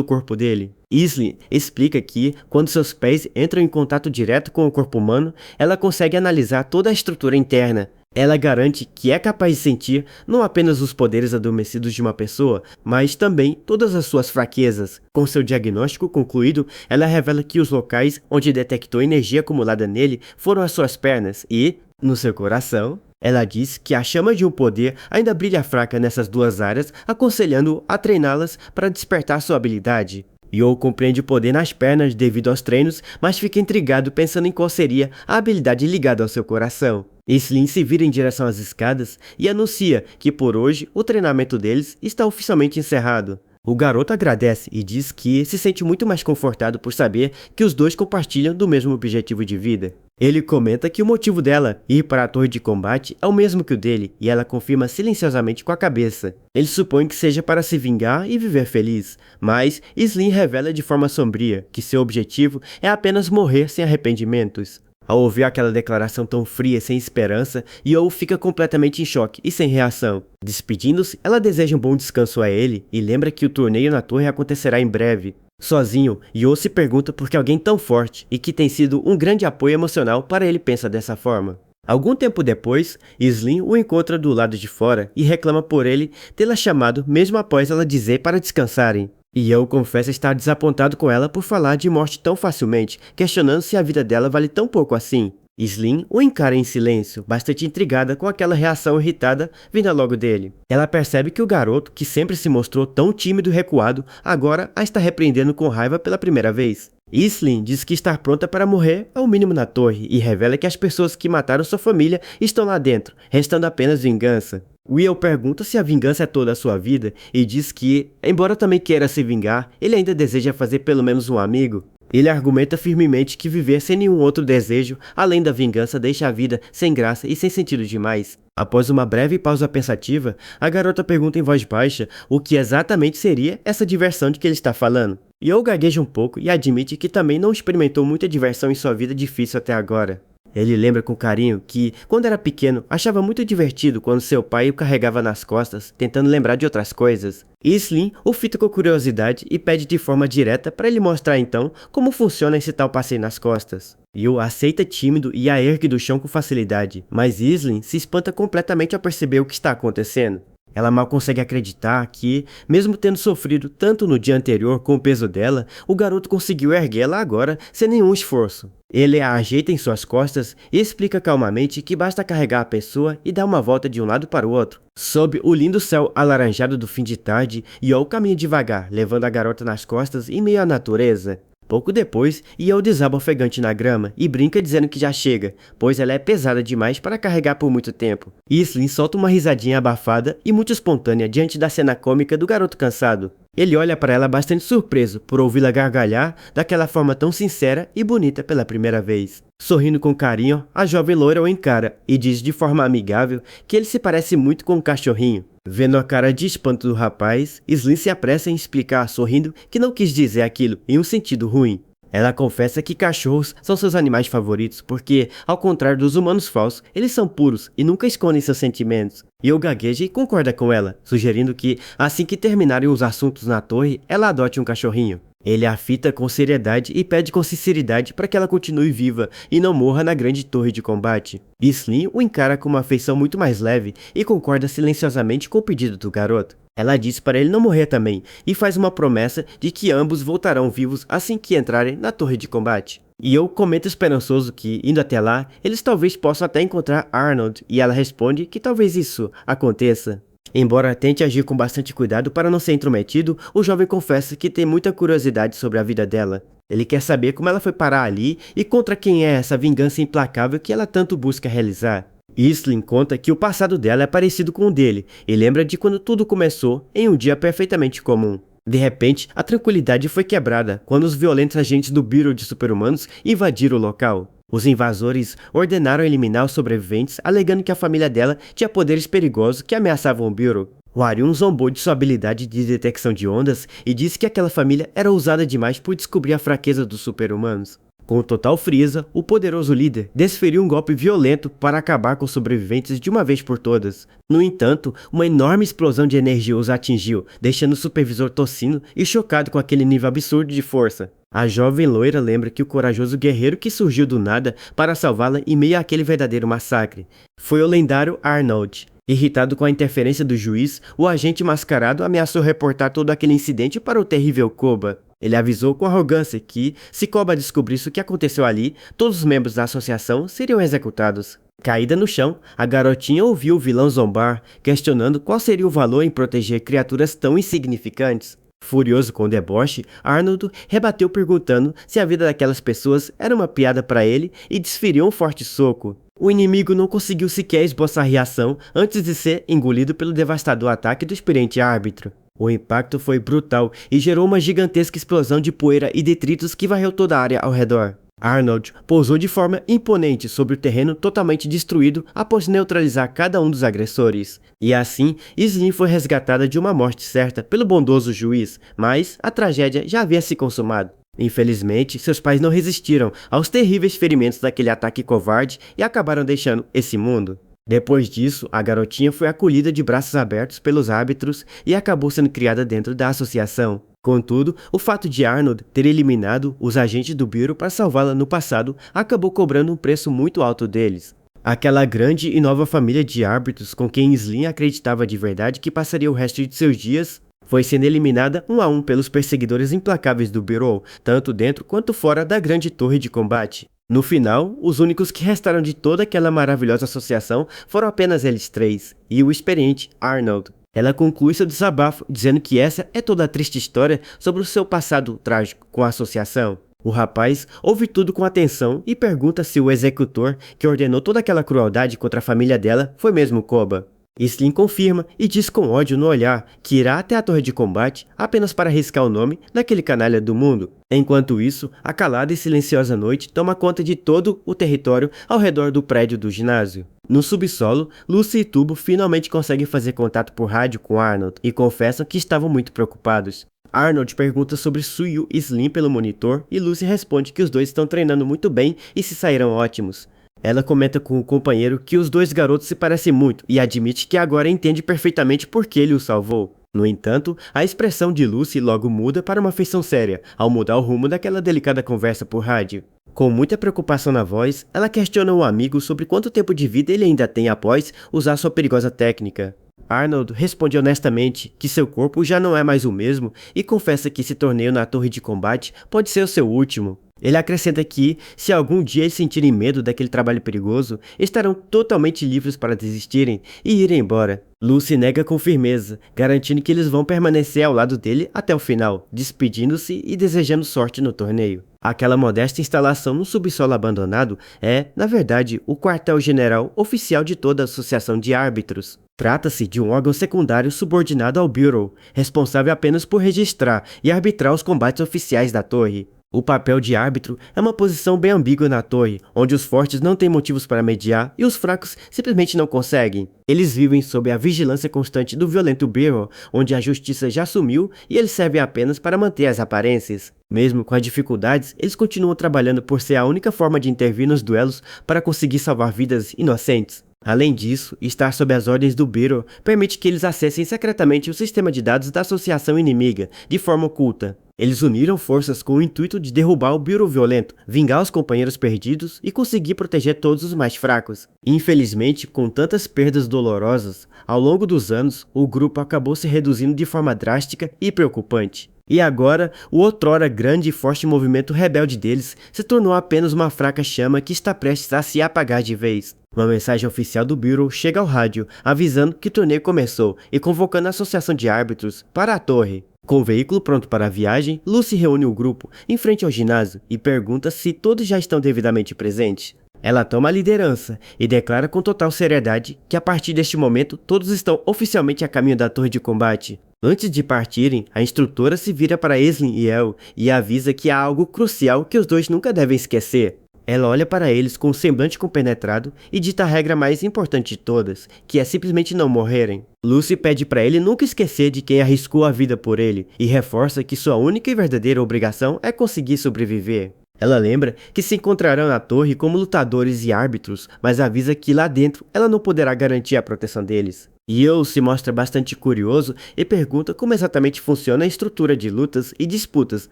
o corpo dele. Islin explica que, quando seus pés entram em contato direto com o corpo humano, ela consegue analisar toda a estrutura interna. Ela garante que é capaz de sentir não apenas os poderes adormecidos de uma pessoa, mas também todas as suas fraquezas. Com seu diagnóstico concluído, ela revela que os locais onde detectou energia acumulada nele foram as suas pernas e, no seu coração, ela diz que a chama de um poder ainda brilha fraca nessas duas áreas, aconselhando-o a treiná-las para despertar sua habilidade. Yo compreende o poder nas pernas devido aos treinos, mas fica intrigado pensando em qual seria a habilidade ligada ao seu coração. Islin se vira em direção às escadas e anuncia que por hoje o treinamento deles está oficialmente encerrado. O garoto agradece e diz que se sente muito mais confortado por saber que os dois compartilham do mesmo objetivo de vida. Ele comenta que o motivo dela ir para a torre de combate é o mesmo que o dele e ela confirma silenciosamente com a cabeça. Ele supõe que seja para se vingar e viver feliz, mas Islin revela de forma sombria que seu objetivo é apenas morrer sem arrependimentos. Ao ouvir aquela declaração tão fria e sem esperança, Yo fica completamente em choque e sem reação. Despedindo-se, ela deseja um bom descanso a ele e lembra que o torneio na torre acontecerá em breve. Sozinho, Yo se pergunta por que alguém tão forte e que tem sido um grande apoio emocional para ele pensa dessa forma. Algum tempo depois, Islin o encontra do lado de fora e reclama por ele tê-la chamado mesmo após ela dizer para descansarem. E Yo confessa estar desapontado com ela por falar de morte tão facilmente, questionando se a vida dela vale tão pouco assim. Islin o encara em silêncio, bastante intrigada com aquela reação irritada vinda logo dele. Ela percebe que o garoto, que sempre se mostrou tão tímido e recuado, agora a está repreendendo com raiva pela primeira vez. Islin diz que estar pronta para morrer é o mínimo na torre e revela que as pessoas que mataram sua família estão lá dentro, restando apenas vingança. Will pergunta se a vingança é toda a sua vida e diz que, embora também queira se vingar, ele ainda deseja fazer pelo menos um amigo. Ele argumenta firmemente que viver sem nenhum outro desejo, além da vingança, deixa a vida sem graça e sem sentido demais. Após uma breve pausa pensativa, a garota pergunta em voz baixa o que exatamente seria essa diversão de que ele está falando. Yo gagueja um pouco e admite que também não experimentou muita diversão em sua vida difícil até agora. Ele lembra com carinho que, quando era pequeno, achava muito divertido quando seu pai o carregava nas costas, tentando lembrar de outras coisas. Islin o fita com curiosidade e pede de forma direta para ele mostrar então como funciona esse tal passeio nas costas. Yo aceita tímido e a ergue do chão com facilidade, mas Islin se espanta completamente ao perceber o que está acontecendo. Ela mal consegue acreditar que, mesmo tendo sofrido tanto no dia anterior com o peso dela, o garoto conseguiu erguê-la agora sem nenhum esforço. Ele a ajeita em suas costas e explica calmamente que basta carregar a pessoa e dar uma volta de um lado para o outro. Sob o lindo céu alaranjado do fim de tarde, Yo caminha devagar, levando a garota nas costas em meio à natureza. Pouco depois, Yo desaba ofegante na grama e brinca dizendo que já chega, pois ela é pesada demais para carregar por muito tempo. Islin solta uma risadinha abafada e muito espontânea diante da cena cômica do garoto cansado. Ele olha para ela bastante surpreso por ouvi-la gargalhar daquela forma tão sincera e bonita pela primeira vez. Sorrindo com carinho, a jovem loira o encara e diz de forma amigável que ele se parece muito com um cachorrinho. Vendo a cara de espanto do rapaz, Islin se apressa em explicar, sorrindo, que não quis dizer aquilo em um sentido ruim. Ela confessa que cachorros são seus animais favoritos porque, ao contrário dos humanos falsos, eles são puros e nunca escondem seus sentimentos. Yo gagueja e concorda com ela, sugerindo que, assim que terminarem os assuntos na torre, ela adote um cachorrinho. Ele a fita com seriedade e pede com sinceridade para que ela continue viva e não morra na grande torre de combate. Slim o encara com uma afeição muito mais leve e concorda silenciosamente com o pedido do garoto. Ela diz para ele não morrer também e faz uma promessa de que ambos voltarão vivos assim que entrarem na torre de combate. E eu comento esperançoso que, indo até lá, eles talvez possam até encontrar Arnold, e ela responde que talvez isso aconteça. Embora tente agir com bastante cuidado para não ser intrometido, o jovem confessa que tem muita curiosidade sobre a vida dela. Ele quer saber como ela foi parar ali e contra quem é essa vingança implacável que ela tanto busca realizar. Slim conta que o passado dela é parecido com o dele e lembra de quando tudo começou em um dia perfeitamente comum. De repente, a tranquilidade foi quebrada quando os violentos agentes do Bureau de Super-Humanos invadiram o local. Os invasores ordenaram eliminar os sobreviventes, alegando que a família dela tinha poderes perigosos que ameaçavam o Bureau. O Arion zombou de sua habilidade de detecção de ondas e disse que aquela família era ousada demais por descobrir a fraqueza dos super-humanos. Com total frieza, o poderoso líder desferiu um golpe violento para acabar com os sobreviventes de uma vez por todas. No entanto, uma enorme explosão de energia os atingiu, deixando o supervisor tossindo e chocado com aquele nível absurdo de força. A jovem loira lembra que o corajoso guerreiro que surgiu do nada para salvá-la em meio àquele verdadeiro massacre foi o lendário Arnold. Irritado com a interferência do juiz, o agente mascarado ameaçou reportar todo aquele incidente para o terrível Koba. Ele avisou com arrogância que, se Koba descobrisse o que aconteceu ali, todos os membros da associação seriam executados. Caída no chão, a garotinha ouviu o vilão zombar, questionando qual seria o valor em proteger criaturas tão insignificantes. Furioso com o deboche, Arnold rebateu perguntando se a vida daquelas pessoas era uma piada para ele e desferiu um forte soco. O inimigo não conseguiu sequer esboçar reação antes de ser engolido pelo devastador ataque do experiente árbitro. O impacto foi brutal e gerou uma gigantesca explosão de poeira e detritos que varreu toda a área ao redor. Arnold pousou de forma imponente sobre o terreno totalmente destruído após neutralizar cada um dos agressores. E assim, Slim foi resgatada de uma morte certa pelo bondoso juiz, mas a tragédia já havia se consumado. Infelizmente, seus pais não resistiram aos terríveis ferimentos daquele ataque covarde e acabaram deixando esse mundo. Depois disso, a garotinha foi acolhida de braços abertos pelos árbitros e acabou sendo criada dentro da associação. Contudo, o fato de Arnold ter eliminado os agentes do Bureau para salvá-la no passado acabou cobrando um preço muito alto deles. Aquela grande e nova família de árbitros com quem Slim acreditava de verdade que passaria o resto de seus dias foi sendo eliminada um a um pelos perseguidores implacáveis do Bureau, tanto dentro quanto fora da grande torre de combate. No final, os únicos que restaram de toda aquela maravilhosa associação foram apenas eles três, e o experiente Arnold. Ela conclui seu desabafo dizendo que essa é toda a triste história sobre o seu passado trágico com a associação. O rapaz ouve tudo com atenção e pergunta se o executor que ordenou toda aquela crueldade contra a família dela foi mesmo Koba. Slim confirma e diz com ódio no olhar que irá até a torre de combate apenas para arriscar o nome daquele canalha do mundo. Enquanto isso, a calada e silenciosa noite toma conta de todo o território ao redor do prédio do ginásio. No subsolo, Lucy e Tubo finalmente conseguem fazer contato por rádio com Arnold e confessam que estavam muito preocupados. Arnold pergunta sobre Suyu e Slim pelo monitor e Lucy responde que os dois estão treinando muito bem e se saíram ótimos. Ela comenta com o companheiro que os dois garotos se parecem muito e admite que agora entende perfeitamente por que ele o salvou. No entanto, a expressão de Lucy logo muda para uma feição séria, ao mudar o rumo daquela delicada conversa por rádio. Com muita preocupação na voz, ela questiona o amigo sobre quanto tempo de vida ele ainda tem após usar sua perigosa técnica. Arnold responde honestamente que seu corpo já não é mais o mesmo e confessa que esse torneio na torre de combate pode ser o seu último. Ele acrescenta que, se algum dia eles sentirem medo daquele trabalho perigoso, estarão totalmente livres para desistirem e irem embora. Lucy nega com firmeza, garantindo que eles vão permanecer ao lado dele até o final, despedindo-se e desejando sorte no torneio. Aquela modesta instalação no subsolo abandonado é, na verdade, o quartel-general oficial de toda a associação de árbitros. Trata-se de um órgão secundário subordinado ao Bureau, responsável apenas por registrar e arbitrar os combates oficiais da torre. O papel de árbitro é uma posição bem ambígua na torre, onde os fortes não têm motivos para mediar e os fracos simplesmente não conseguem. Eles vivem sob a vigilância constante do violento Bureau, onde a justiça já sumiu e eles servem apenas para manter as aparências. Mesmo com as dificuldades, eles continuam trabalhando por ser a única forma de intervir nos duelos para conseguir salvar vidas inocentes. Além disso, estar sob as ordens do Bureau permite que eles acessem secretamente o sistema de dados da associação inimiga, de forma oculta. Eles uniram forças com o intuito de derrubar o Beetle violento, vingar os companheiros perdidos e conseguir proteger todos os mais fracos. Infelizmente, com tantas perdas dolorosas, ao longo dos anos, o grupo acabou se reduzindo de forma drástica e preocupante. E agora, o outrora grande e forte movimento rebelde deles se tornou apenas uma fraca chama que está prestes a se apagar de vez. Uma mensagem oficial do Beetle chega ao rádio, avisando que o torneio começou e convocando a associação de árbitros para a torre. Com o veículo pronto para a viagem, Lucy reúne o grupo em frente ao ginásio e pergunta se todos já estão devidamente presentes. Ela toma a liderança e declara com total seriedade que a partir deste momento todos estão oficialmente a caminho da torre de combate. Antes de partirem, a instrutora se vira para Aislinn e El e avisa que há algo crucial que os dois nunca devem esquecer. Ela olha para eles com um semblante compenetrado e dita a regra mais importante de todas, que é simplesmente não morrerem. Lucy pede para ele nunca esquecer de quem arriscou a vida por ele e reforça que sua única e verdadeira obrigação é conseguir sobreviver. Ela lembra que se encontrarão na torre como lutadores e árbitros, mas avisa que lá dentro ela não poderá garantir a proteção deles. Yo se mostra bastante curioso e pergunta como exatamente funciona a estrutura de lutas e disputas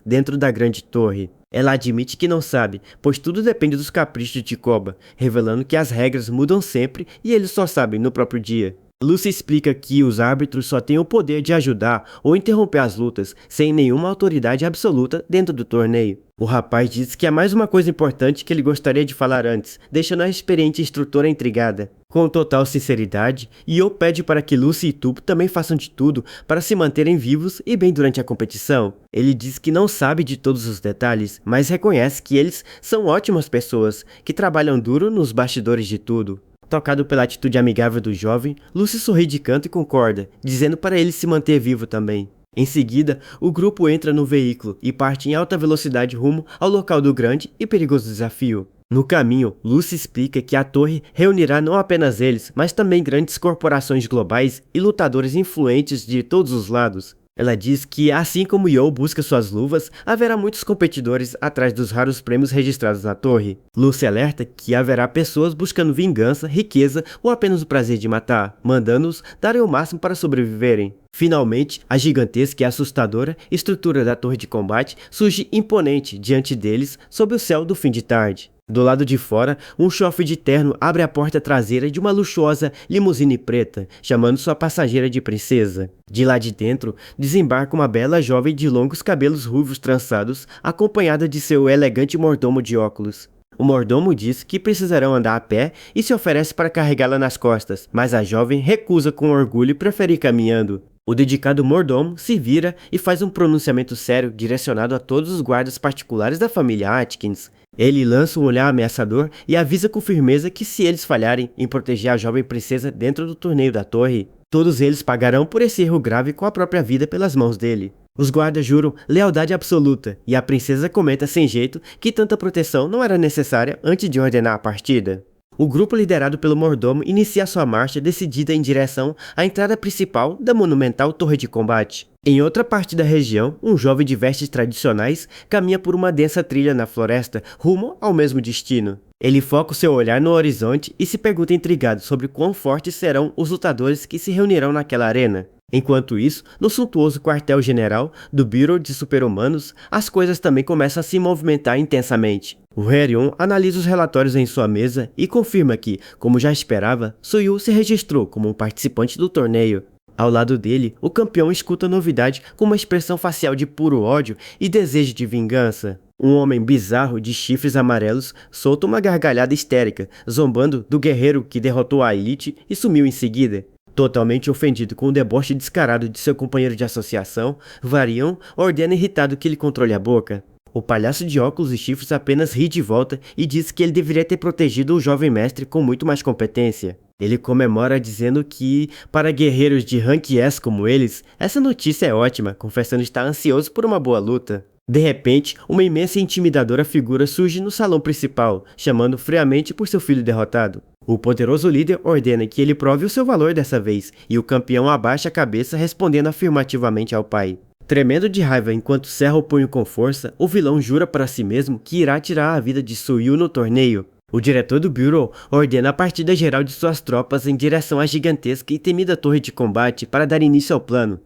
dentro da grande torre. Ela admite que não sabe, pois tudo depende dos caprichos de Koba, revelando que as regras mudam sempre e eles só sabem no próprio dia. Lucy explica que os árbitros só têm o poder de ajudar ou interromper as lutas, sem nenhuma autoridade absoluta dentro do torneio. O rapaz diz que há mais uma coisa importante que ele gostaria de falar antes, deixando a experiente instrutora intrigada. Com total sinceridade, Yo pede para que Lucy e Tup também façam de tudo para se manterem vivos e bem durante a competição. Ele diz que não sabe de todos os detalhes, mas reconhece que eles são ótimas pessoas, que trabalham duro nos bastidores de tudo. Tocado pela atitude amigável do jovem, Lucy sorri de canto e concorda, dizendo para ele se manter vivo também. Em seguida, o grupo entra no veículo e parte em alta velocidade rumo ao local do grande e perigoso desafio. No caminho, Lucy explica que a torre reunirá não apenas eles, mas também grandes corporações globais e lutadores influentes de todos os lados. Ela diz que, assim como Yo busca suas luvas, haverá muitos competidores atrás dos raros prêmios registrados na torre. Lucy alerta que haverá pessoas buscando vingança, riqueza ou apenas o prazer de matar, mandando-os darem o máximo para sobreviverem. Finalmente, a gigantesca e assustadora estrutura da torre de combate surge imponente diante deles sob o céu do fim de tarde. Do lado de fora, um chofer de terno abre a porta traseira de uma luxuosa limusine preta, chamando sua passageira de princesa. De lá de dentro, desembarca uma bela jovem de longos cabelos ruivos trançados, acompanhada de seu elegante mordomo de óculos. O mordomo diz que precisarão andar a pé e se oferece para carregá-la nas costas, mas a jovem recusa com orgulho e prefere ir caminhando. O dedicado mordomo se vira e faz um pronunciamento sério direcionado a todos os guardas particulares da família Atkins. Ele lança um olhar ameaçador e avisa com firmeza que se eles falharem em proteger a jovem princesa dentro do torneio da torre, todos eles pagarão por esse erro grave com a própria vida pelas mãos dele. Os guardas juram lealdade absoluta e a princesa comenta sem jeito que tanta proteção não era necessária antes de ordenar a partida. O grupo liderado pelo mordomo inicia sua marcha decidida em direção à entrada principal da monumental torre de combate. Em outra parte da região, um jovem de vestes tradicionais caminha por uma densa trilha na floresta rumo ao mesmo destino. Ele foca o seu olhar no horizonte e se pergunta intrigado sobre quão fortes serão os lutadores que se reunirão naquela arena. Enquanto isso, no suntuoso quartel-general do Bureau de Super-Humanos, as coisas também começam a se movimentar intensamente. O Herion analisa os relatórios em sua mesa e confirma que, como já esperava, Suyu se registrou como um participante do torneio. Ao lado dele, o campeão escuta a novidade com uma expressão facial de puro ódio e desejo de vingança. Um homem bizarro de chifres amarelos solta uma gargalhada histérica, zombando do guerreiro que derrotou a Elite e sumiu em seguida. Totalmente ofendido com o deboche descarado de seu companheiro de associação, Varian ordena irritado que ele controle a boca. O palhaço de óculos e chifres apenas ri de volta e diz que ele deveria ter protegido o jovem mestre com muito mais competência. Ele comemora dizendo que, para guerreiros de rank S como eles, essa notícia é ótima, confessando estar ansioso por uma boa luta. De repente, uma imensa e intimidadora figura surge no salão principal, chamando friamente por seu filho derrotado. O poderoso líder ordena que ele prove o seu valor dessa vez, e o campeão abaixa a cabeça respondendo afirmativamente ao pai. Tremendo de raiva enquanto cerra o punho com força, o vilão jura para si mesmo que irá tirar a vida de Suyu no torneio. O diretor do Bureau ordena a partida geral de suas tropas em direção à gigantesca e temida torre de combate para dar início ao plano.